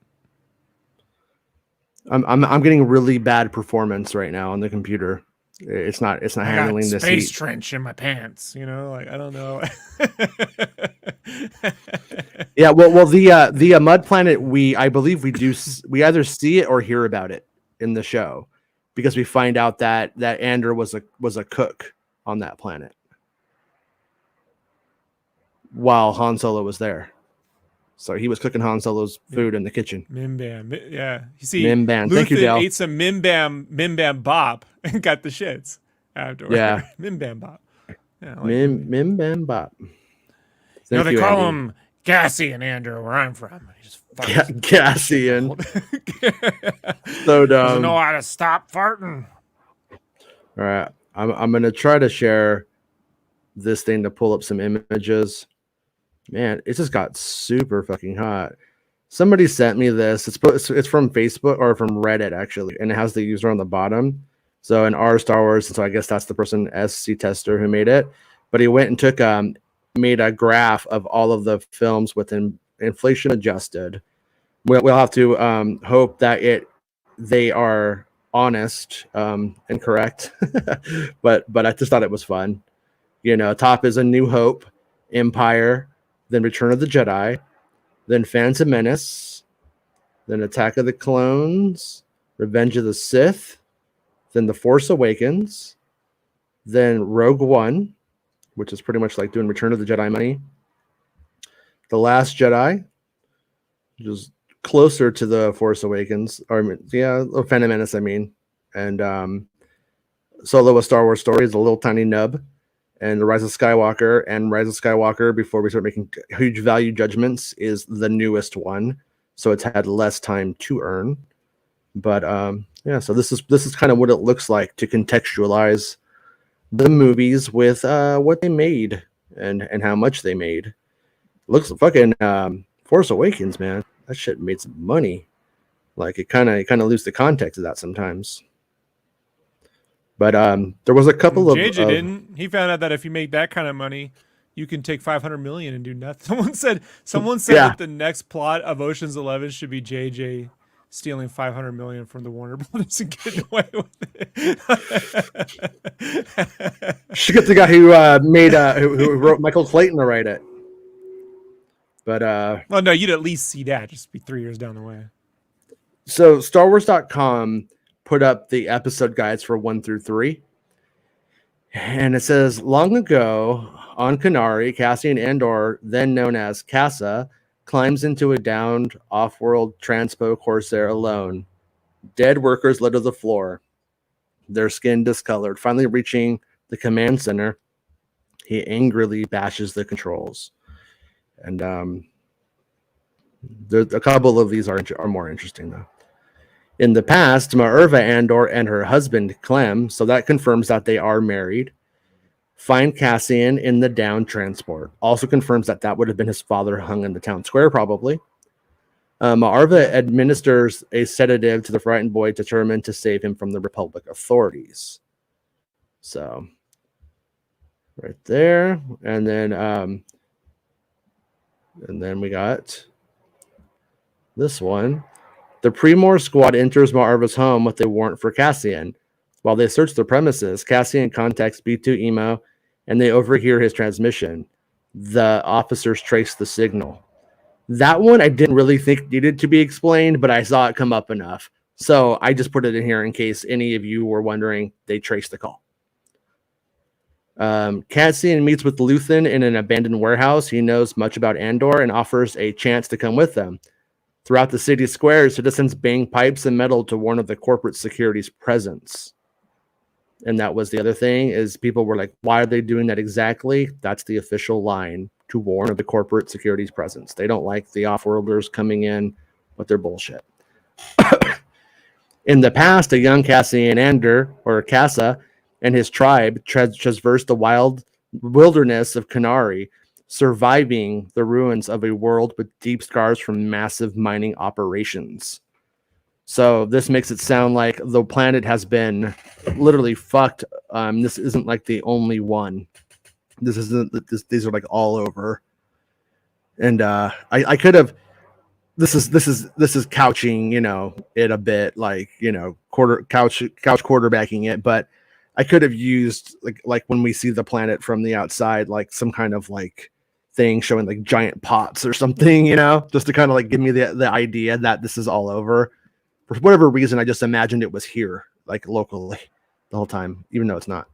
I'm getting really bad performance right now on the computer. It's not I got handling this space heat. trench in my pants. You know, like I don't know. Yeah, well, the mud planet, I believe we either see it or hear about it in the show, because we find out that Andor was a cook on that planet while Han Solo was there. So he was cooking Han Solo's food in the kitchen. Mimbam, yeah. You see, Mimban. Thank you, Luthen Dale. ate some Mimbam Bop and got the shits afterward. Yeah. Mimbam Bop. Yeah, I like Mim Bam Bop. they Thank you, call Andy. him Cassian Andor where I'm from. He just farts. Cassian. So Doesn't know dumb. how to stop farting. All right, I'm gonna try to share this thing to pull up some images. Man, it just got super fucking hot. Somebody sent me this. It's from Facebook or from Reddit actually, and it has the user on the bottom. So in our Star Wars, so I guess that's the person SC Tester who made it. But he went and took made a graph of all of the films with inflation adjusted. We'll have to hope that they are honest and correct. but I just thought it was fun. You know, top is A New Hope, Empire, then Return of the Jedi, then Phantom Menace, then Attack of the Clones, Revenge of the Sith, then The Force Awakens, then Rogue One, which is pretty much like doing Return of the Jedi money, The Last Jedi, which is closer to The Force Awakens, or Phantom Menace, I mean, and Solo: A Star Wars Story is a little tiny nub, and The Rise of Skywalker, and Rise of Skywalker, before we start making huge value judgments, is the newest one, so it's had less time to earn. But yeah, so this is kind of what it looks like to contextualize the movies with what they made and how much they made. Looks fucking Force Awakens, man. That shit made some money. Like it kind of lose the context of that sometimes. But there was a couple JJ of didn't. He found out that if you make that kind of money, you can take 500 million and do nothing. Someone said Yeah. that the next plot of Ocean's 11 should be JJ stealing 500 million from the Warner Brothers and getting away with it. She got the guy who who wrote Michael Clayton to write it. But well, no, you'd at least see that. Just be 3 years down the way. so StarWars.com put up the episode guides for 1 through 3. And it says, long ago on Kenari, Cassian Andor, then known as Casa, climbs into a downed off-world transpo Corsair alone. Dead workers litter the floor, their skin discolored. Finally reaching the command center, he angrily bashes the controls. And a couple of these are more interesting, though. In the past, Ma'erva Andor and her husband, Clem, so that confirms that they are married, find Cassian in the down transport. Also confirms that would have been his father hung in the town square, probably. Ma'erva administers a sedative to the frightened boy, determined to save him from the Republic authorities. So, right there. And then we got this one. The Primor squad enters Ma'erva's home with a warrant for Cassian. While they search the premises, Cassian contacts B2 Emo, and they overhear his transmission. The officers trace the signal. That one I didn't really think needed to be explained, but I saw it come up enough. So I just put it in here in case any of you were wondering. They traced the call. Cassian meets with Luthen in an abandoned warehouse. He knows much about Andor and offers a chance to come with them. Throughout the city squares, citizens bang pipes and metal to warn of the corporate security's presence. And that was the other thing, is people were like, why are they doing that exactly? That's the official line, to warn of the corporate security's presence. They don't like the off-worlders coming in with their bullshit. In the past, a young Cassian Andor, or Casa, and his tribe traversed the wild wilderness of Kenari, surviving the ruins of a world with deep scars from massive mining operations. So this makes it sound like the planet has been literally fucked. This isn't like the only one. These are like all over. And I could have. This is couching, it a bit, like, couch quarterbacking it, but I could have used like when we see the planet from the outside, like some kind of like thing showing like giant pots or something, you know, just to kind of like give me the idea that this is all over. For whatever reason, I just imagined it was here, like locally, the whole time, even though it's not.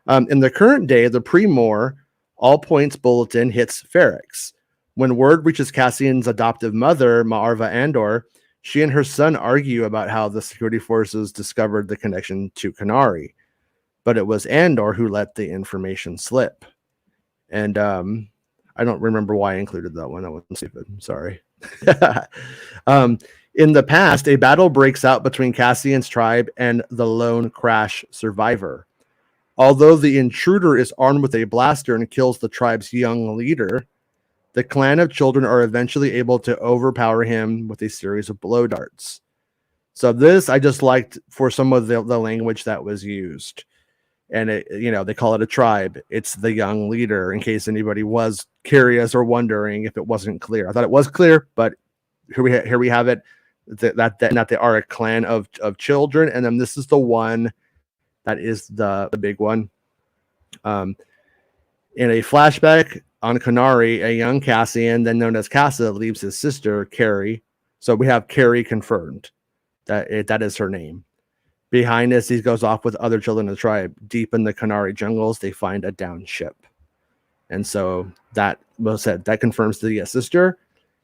In the current day, the pre-Moore all points bulletin hits Ferrex. When word reaches Cassian's adoptive mother, Ma'arva Andor, she and her son argue about how the security forces discovered the connection to Kenari, but it was Andor who let the information slip. And I don't remember why I included that one. That wasn't stupid. I'm sorry. In the past, a battle breaks out between Cassian's tribe and the lone crash survivor. Although the intruder is armed with a blaster and kills the tribe's young leader, the clan of children are eventually able to overpower him with a series of blow darts. So this I just liked for some of the language that was used. And it, you know, they call it a tribe. It's the young leader, in case anybody was curious or wondering if it wasn't clear. I thought it was clear, but here we have it. That they are a clan of children, and then this is the one that is the big one. In a flashback on Kenari, a young Cassian, then known as Cassa, leaves his sister Carrie. So we have Carrie confirmed that is her name. Behind this, he goes off with other children of the tribe. Deep in the Kenari jungles, they find a downed ship. And so that was said. That confirms the sister.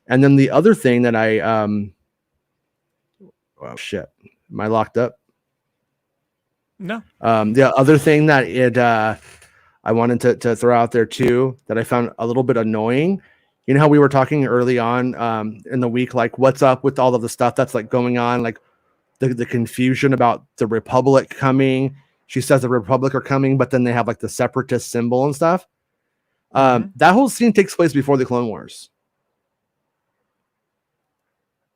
And then the other thing that I oh shit. Am I locked up? No. The other thing that I wanted to throw out there too, that I found a little bit annoying. You know how we were talking early on in the week, like what's up with all of the stuff that's like going on, like the confusion about the Republic coming. She says the Republic are coming, but then they have like the separatist symbol and stuff. That whole scene takes place before the Clone Wars.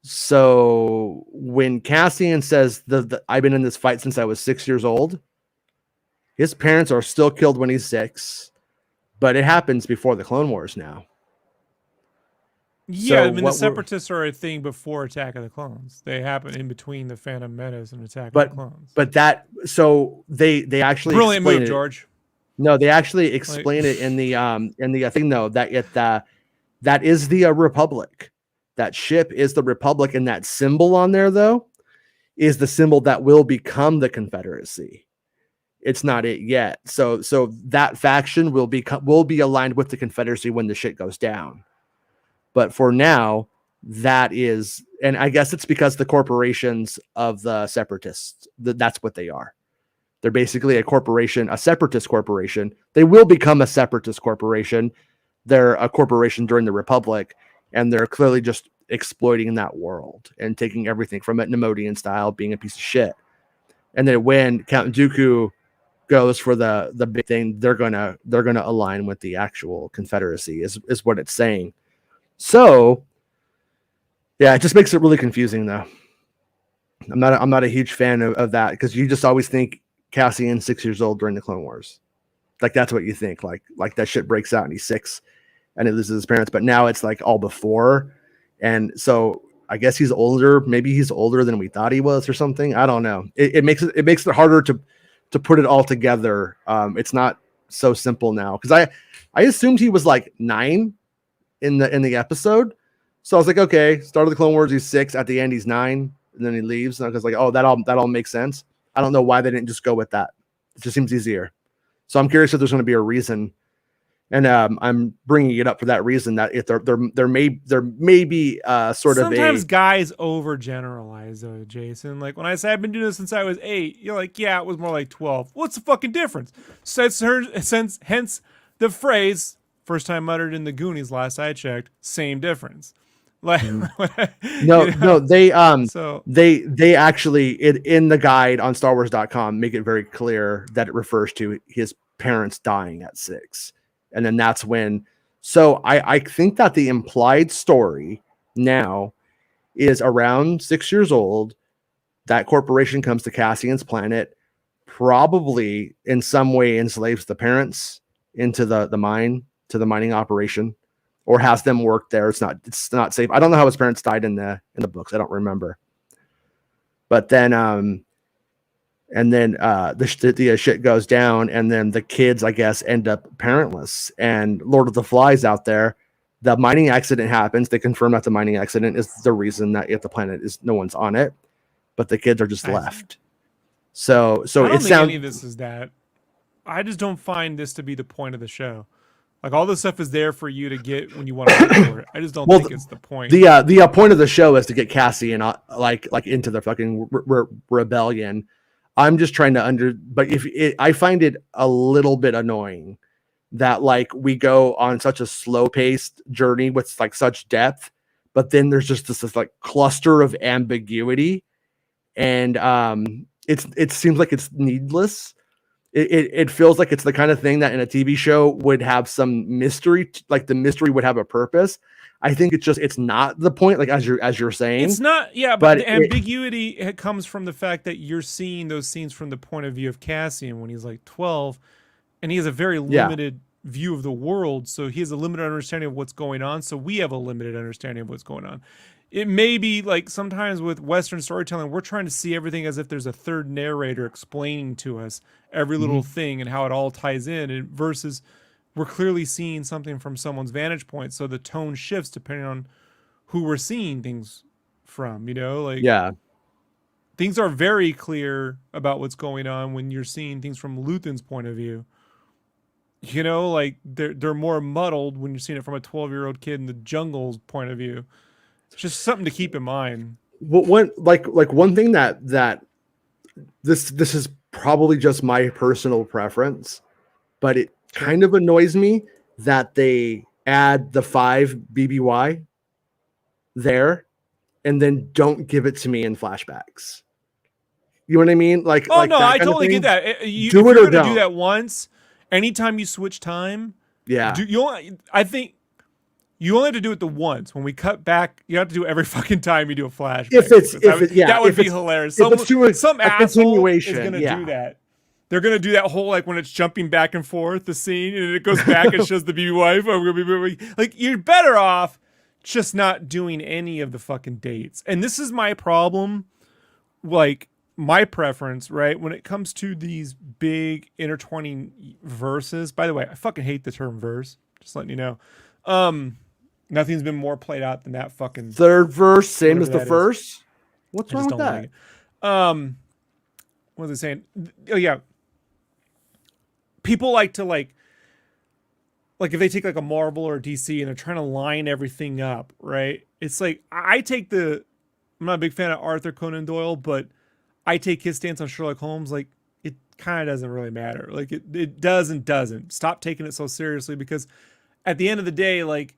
So when Cassian says I've been in this fight since I was 6 years old, his parents are still killed when he's 6, but it happens before the Clone Wars now. Yeah, So I mean, the Separatists are a thing before Attack of the Clones. They happen in between the Phantom Menace and Attack of the Clones. But that, so they actually brilliant move, it. George. No, they actually explain it in the thing though, that that is the Republic. That ship is the Republic, and that symbol on there though is the symbol that will become the Confederacy. It's not it yet. So that faction will be aligned with the Confederacy when the shit goes down. But for now, that is, and I guess it's because the corporations of the separatists, that's what they are. They're basically a corporation, a separatist corporation. They will become a separatist corporation. They're a corporation during the Republic, and they're clearly just exploiting that world and taking everything from it, Nemodian style, being a piece of shit. And then when Count Dooku goes for the big thing, they're gonna align with the actual Confederacy, is what it's saying. So, yeah, it just makes it really confusing, though. I'm not a huge fan of that, because you just always think Cassian 6 years old during the Clone Wars, like that's what you think. Like that shit breaks out and he's 6, and he loses his parents. But now it's like all before, and so I guess he's older. Maybe he's older than we thought he was, or something. I don't know. It makes it harder to put it all together. It's not so simple now, because I assumed he was like 9. In the episode, so I was like, okay, start of the Clone Wars, he's 6, at the end he's 9, and then he leaves. And I was like, oh, that all makes sense. I don't know why they didn't just go with that. It just seems easier. So I'm curious if there's going to be a reason, and I'm bringing it up for that reason, that if there may be sort of sometimes guys overgeneralize though, Jason. Like when I say I've been doing this since I was 8, you're like, yeah, it was more like 12. What's the fucking difference? Hence the phrase. First time uttered in the Goonies, last I checked, same difference. Like no, they actually in the guide on StarWars.com make it very clear that it refers to his parents dying at 6, and then that's when. So I think that the implied story now is around 6 years old. That corporation comes to Cassian's planet, probably in some way enslaves the parents into the mine. To the mining operation, or has them work there. It's not safe. I don't know how his parents died in the books. I don't remember. But then and then the shit goes down, and then the kids, I guess, end up parentless. And Lord of the Flies out there, the mining accident happens. They confirm that the mining accident is the reason that the planet is no one's on it, but the kids are just left. So I don't it think sounds any of this is that. I just don't find this to be the point of the show. Like, all this stuff is there for you to get when you want to look for it. I just don't think it's the point. The point of the show is to get Cassian like into the fucking rebellion. I'm just trying to but I find it a little bit annoying that like we go on such a slow paced journey with like such depth, but then there's just this like cluster of ambiguity, and it seems like it's needless. It feels like it's the kind of thing that in a TV show would have some mystery, like the mystery would have a purpose. I think it's not the point, like as you're saying. It's not, yeah, but the ambiguity comes from the fact that you're seeing those scenes from the point of view of Cassian when he's like 12, and he has a very limited view of the world, so he has a limited understanding of what's going on, so we have a limited understanding of what's going on. It may be like sometimes with Western storytelling, we're trying to see everything as if there's a third narrator explaining to us every little thing and how it all ties in, and versus we're clearly seeing something from someone's vantage point. So the tone shifts depending on who we're seeing things from, like, things are very clear about what's going on when you're seeing things from Luthen's point of view. Like they're more muddled when you're seeing it from a 12-year-old kid in the jungle's point of view. It's just something to keep in mind. One thing that this is probably just my personal preference, but it kind of annoys me that they add the 5 BBY there and then don't give it to me in flashbacks. You know what I mean? Like, no, I totally get that. If you're going to do that once, anytime you switch time, I think you only have to do it the once. When we cut back, you have to do it every fucking time you do a flashback. That would be hilarious. Some asshole is going to do that. They're going to do that whole, like, when it's jumping back and forth, the scene, and it goes back and shows the BBY. Like, you're better off just not doing any of the fucking dates. And this is my problem, like, my preference, right? When it comes to these big intertwining verses. By the way, I fucking hate the term verse. Just letting you know. Nothing's been more played out than that fucking third verse, same as the first. What's wrong with that? What was I saying? Oh yeah. People like to like if they take like a Marvel or a DC and they're trying to line everything up, right? It's like I'm not a big fan of Arthur Conan Doyle, but I take his stance on Sherlock Holmes. Like, it kind of doesn't really matter. Like, it does and doesn't. Stop taking it so seriously, because at the end of the day, like,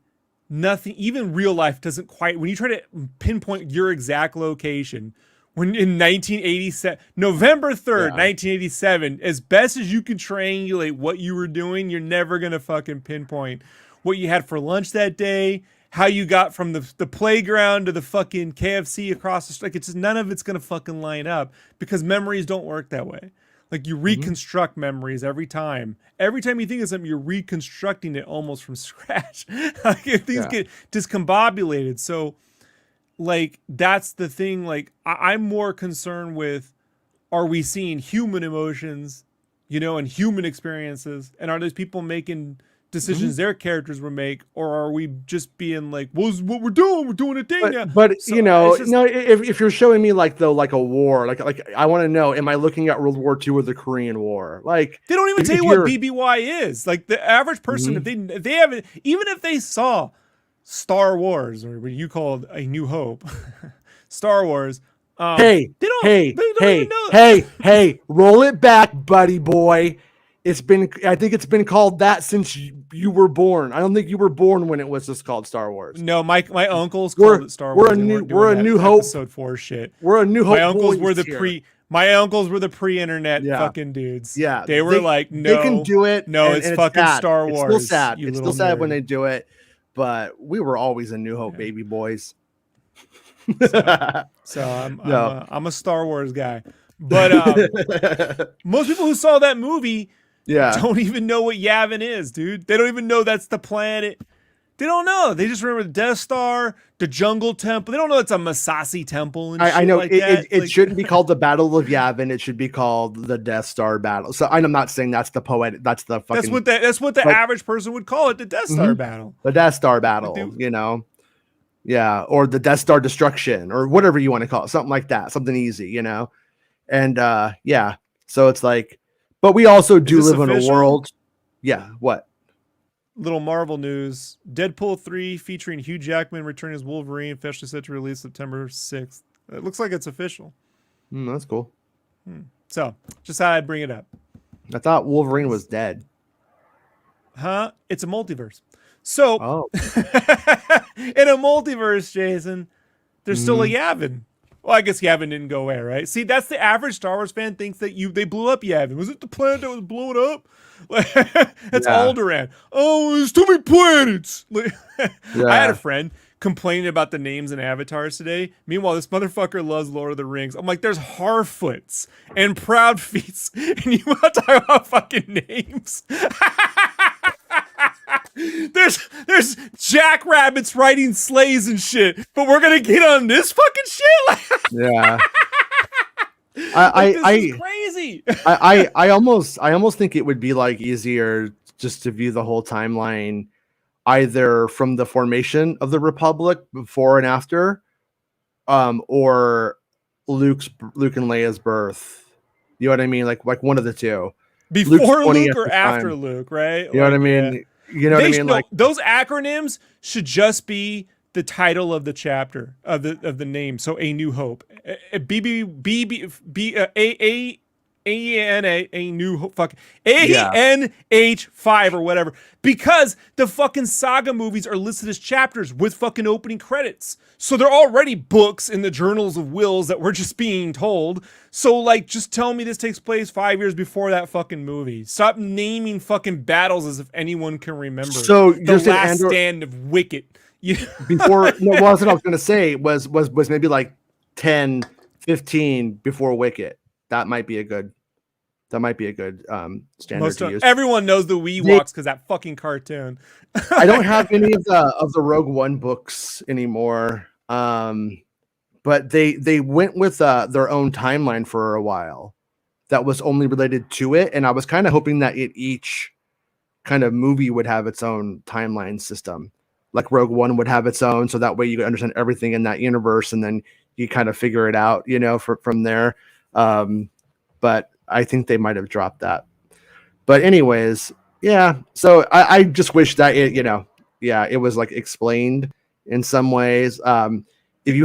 nothing, even real life doesn't quite, when you try to pinpoint your exact location, when in 1987, November 3rd, 1987, as best as you can triangulate what you were doing, you're never going to fucking pinpoint what you had for lunch that day, how you got from the playground to the fucking KFC across the street. Like, it's just, none of it's going to fucking line up, because memories don't work that way. Like, you reconstruct memories every time. Every time you think of something, you're reconstructing it almost from scratch. Like, if things get discombobulated. So, like, that's the thing. Like, I'm more concerned with, are we seeing human emotions, and human experiences? And are those people making decisions their characters will make, or are we just being like, well, this is what we're doing a thing now? But so, if you're showing me like a war, like I want to know, am I looking at World War II or the Korean War? Like, they don't even tell you what BBY is. Like, the average person, if they haven't, even if they saw Star Wars, or what you called A New Hope, Star Wars, hey, roll it back, buddy boy. I think it's been called that since you were born. I don't think you were born when it was just called Star Wars. No, my uncles called it Star Wars. We're a New Hope. Episode 4 shit. We're a New Hope. My uncles were the pre-internet fucking dudes. Yeah, they were like, no, they can do it. No, it's fucking sad. Star Wars. It's still sad. It's still sad when they do it, but we were always a New Hope baby boys. So I'm a Star Wars guy, but most people who saw that movie don't even know what Yavin is, dude. They don't even know that's the planet They don't know. They just remember the Death Star, the Jungle Temple. They don't know it's a Masasi Temple and shit I know like that. it shouldn't be called the Battle of Yavin. It should be called the Death Star Battle. So I'm not saying that's the poetic. That's the fucking. That's what the average person would call it, the Death Star battle. The Death Star Battle. You know. Yeah, or the Death Star destruction, or whatever you want to call it, something like that, something easy, you know. And yeah, so it's like, but we also do live in a world. Yeah, what? Little Marvel news: Deadpool 3 featuring Hugh Jackman returning as Wolverine, officially set to release September 6th. It looks like it's official. That's cool. So, just how I bring it up. I thought Wolverine was dead. Huh? It's a multiverse. So, Oh, in a multiverse, Jason, there's still a Yavin. Well, I guess Yavin didn't go away, right? See, that's the average Star Wars fan thinks that they blew up Yavin. Was it the planet that was blowing up? That's Alderaan. Oh, there's too many planets. I had a friend complaining about the names in avatars today. Meanwhile, this motherfucker loves Lord of the Rings. I'm like, there's Harfoots and Proudfeets, and you want to talk about fucking names? There's jackrabbits riding sleighs and shit, but we're gonna get on this fucking shit? yeah. This is crazy. I almost think it would be like easier just to view the whole timeline either from the formation of the Republic before and after, or Luke and Leia's birth. You know what I mean? Like one of the two. Before Luke or after Luke, right? You know what I mean? Yeah. You know what I mean? Like those acronyms should just be the title of the chapter of the name. So A New Hope, A New Hope, fuck ANH5 or whatever. Because the fucking saga movies are listed as chapters with fucking opening credits. So they're already books in the journals of wills that we're just being told. So like, just tell me this takes place 5 years before that fucking movie. Stop naming fucking battles as if anyone can remember. So the just last stand of Wicket. Before, no, what I was going to say was maybe like 10, 15 before Wicket. That might be a good standard to use. Everyone knows the Ewoks because that fucking cartoon. I don't have any of the Rogue One books anymore, but they went with their own timeline for a while that was only related to it, and I was kind of hoping that each kind of movie would have its own timeline system. Like Rogue One would have its own, so that way you could understand everything in that universe, and then you kind of figure it out, you know, from there. But I think they might have dropped that. But anyways, yeah. So I just wish that it was like explained in some ways. If you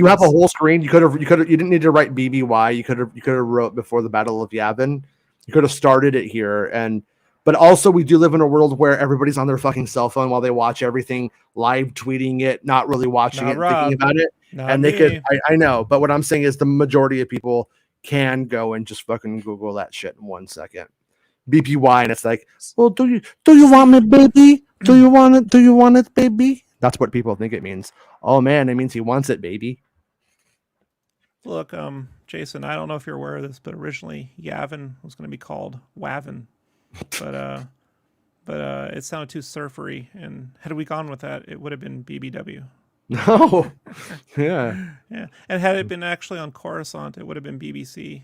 have a whole screen, you didn't need to write BBY. You could have wrote before the Battle of Yavin. You could have started it here, but also we do live in a world where everybody's on their fucking cell phone while they watch everything, live tweeting it, not really watching it, thinking about it. And they could, I know, but what I'm saying is the majority of people can go and just fucking Google that shit in 1 second. BPY, and it's like, well, do you want me, baby? Do you want it, baby? That's what people think it means. Oh man, it means he wants it, baby. Look, Jason, I don't know if you're aware of this, but originally Yavin was going to be called Wavin, but it sounded too surfery, and had we gone with that, it would have been BBW. No, yeah. And had it been actually on Coruscant, it would have been BBC.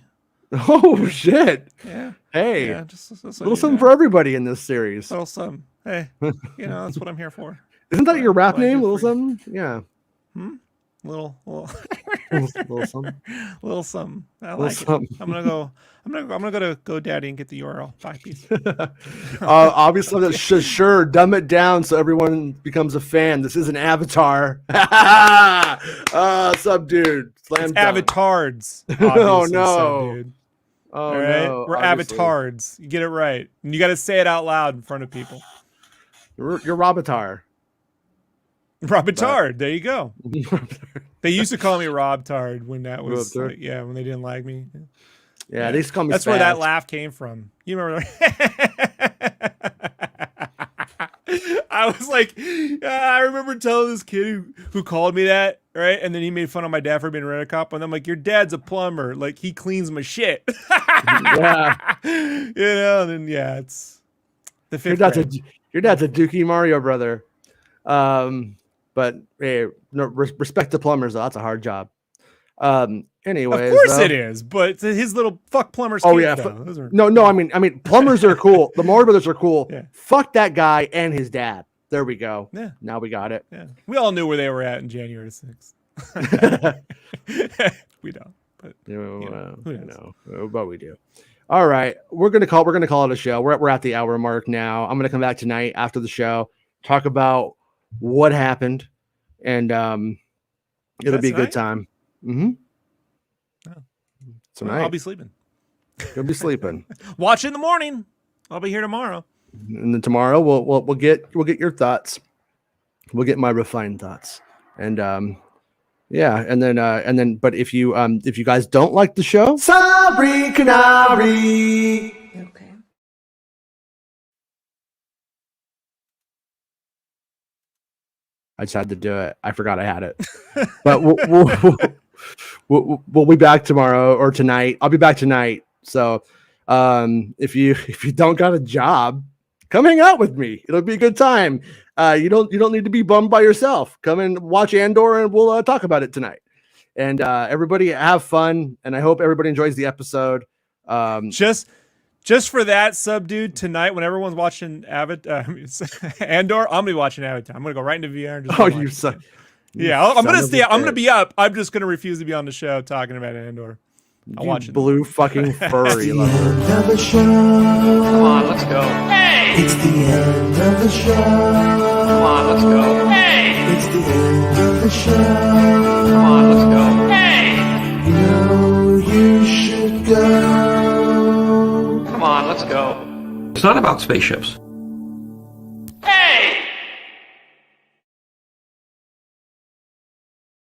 Oh shit! Yeah. Hey, yeah, just a little something for everybody in this series. Little something. Hey, that's what I'm here for. Isn't that your rap name? Little something? Yeah. Little something. Little something. I like it. I'm gonna go to GoDaddy and get the URL. Bye, peace. Obviously, that sure dumb it down so everyone becomes a fan. This is an Avatar. Sub dude. Slam it's Avatards. Oh no. Sub, dude. Oh all right? no. We're obviously. Avatards. You get it right. And you got to say it out loud in front of people. You're Robitar. Robitard. There you go. They used to call me Rob Tard when that was when they didn't like me. Yeah, they used to call me. That's where that laugh came from. You remember? I was like, I remember telling this kid who called me that, right? And then he made fun of my dad for being a rent-a-cop, and I'm like, your dad's a plumber, like he cleans my shit. Yeah, and then it's the fifth. Your dad's a Dookie Mario brother. But hey, no, respect to plumbers though. That's a hard job. Anyways, Of course it is, but his little fuck plumbers. Oh yeah, Those are... no. I mean, plumbers are cool. The Moore brothers are cool. Yeah. Fuck that guy and his dad. There we go. Yeah. Now we got it. Yeah. We all knew where they were at in January 6th. We don't, but but we do. All right, we're gonna call it a show. We're at the hour mark now. I'm gonna come back tonight after the show, talk about what happened, and it'll be a good time. Mm-hmm. Oh. Tonight I'll be sleeping. You'll be sleeping. Watch in the morning. I'll be here tomorrow. And then tomorrow we'll get your thoughts. We'll get my refined thoughts. And yeah, and then but if you guys don't like the show, Sorry, Canary. Okay. I just had to do it. I forgot I had it. But we'll be back tomorrow or tonight. I'll be back tonight. So if you don't got a job, come hang out with me. It'll be a good time. You don't need to be bummed by yourself. Come and watch Andor, and we'll talk about it tonight. And everybody have fun. And I hope everybody enjoys the episode. Just for that, sub dude, tonight when everyone's watching Andor, I'm gonna be watching Avatar. I'm gonna go right into VR and just. Oh, you suck. Yeah, I'm gonna stay. I'm gonna be up. I'm just gonna refuse to be on the show talking about Andor. I'll watch it. Blue fucking furry. End of the show. Come on, let's go. Hey! It's the end of the show. Come on, let's go. Hey! It's the end of the show. Come on, let's go. Hey! You know you should go. Come on, let's go. It's not about spaceships.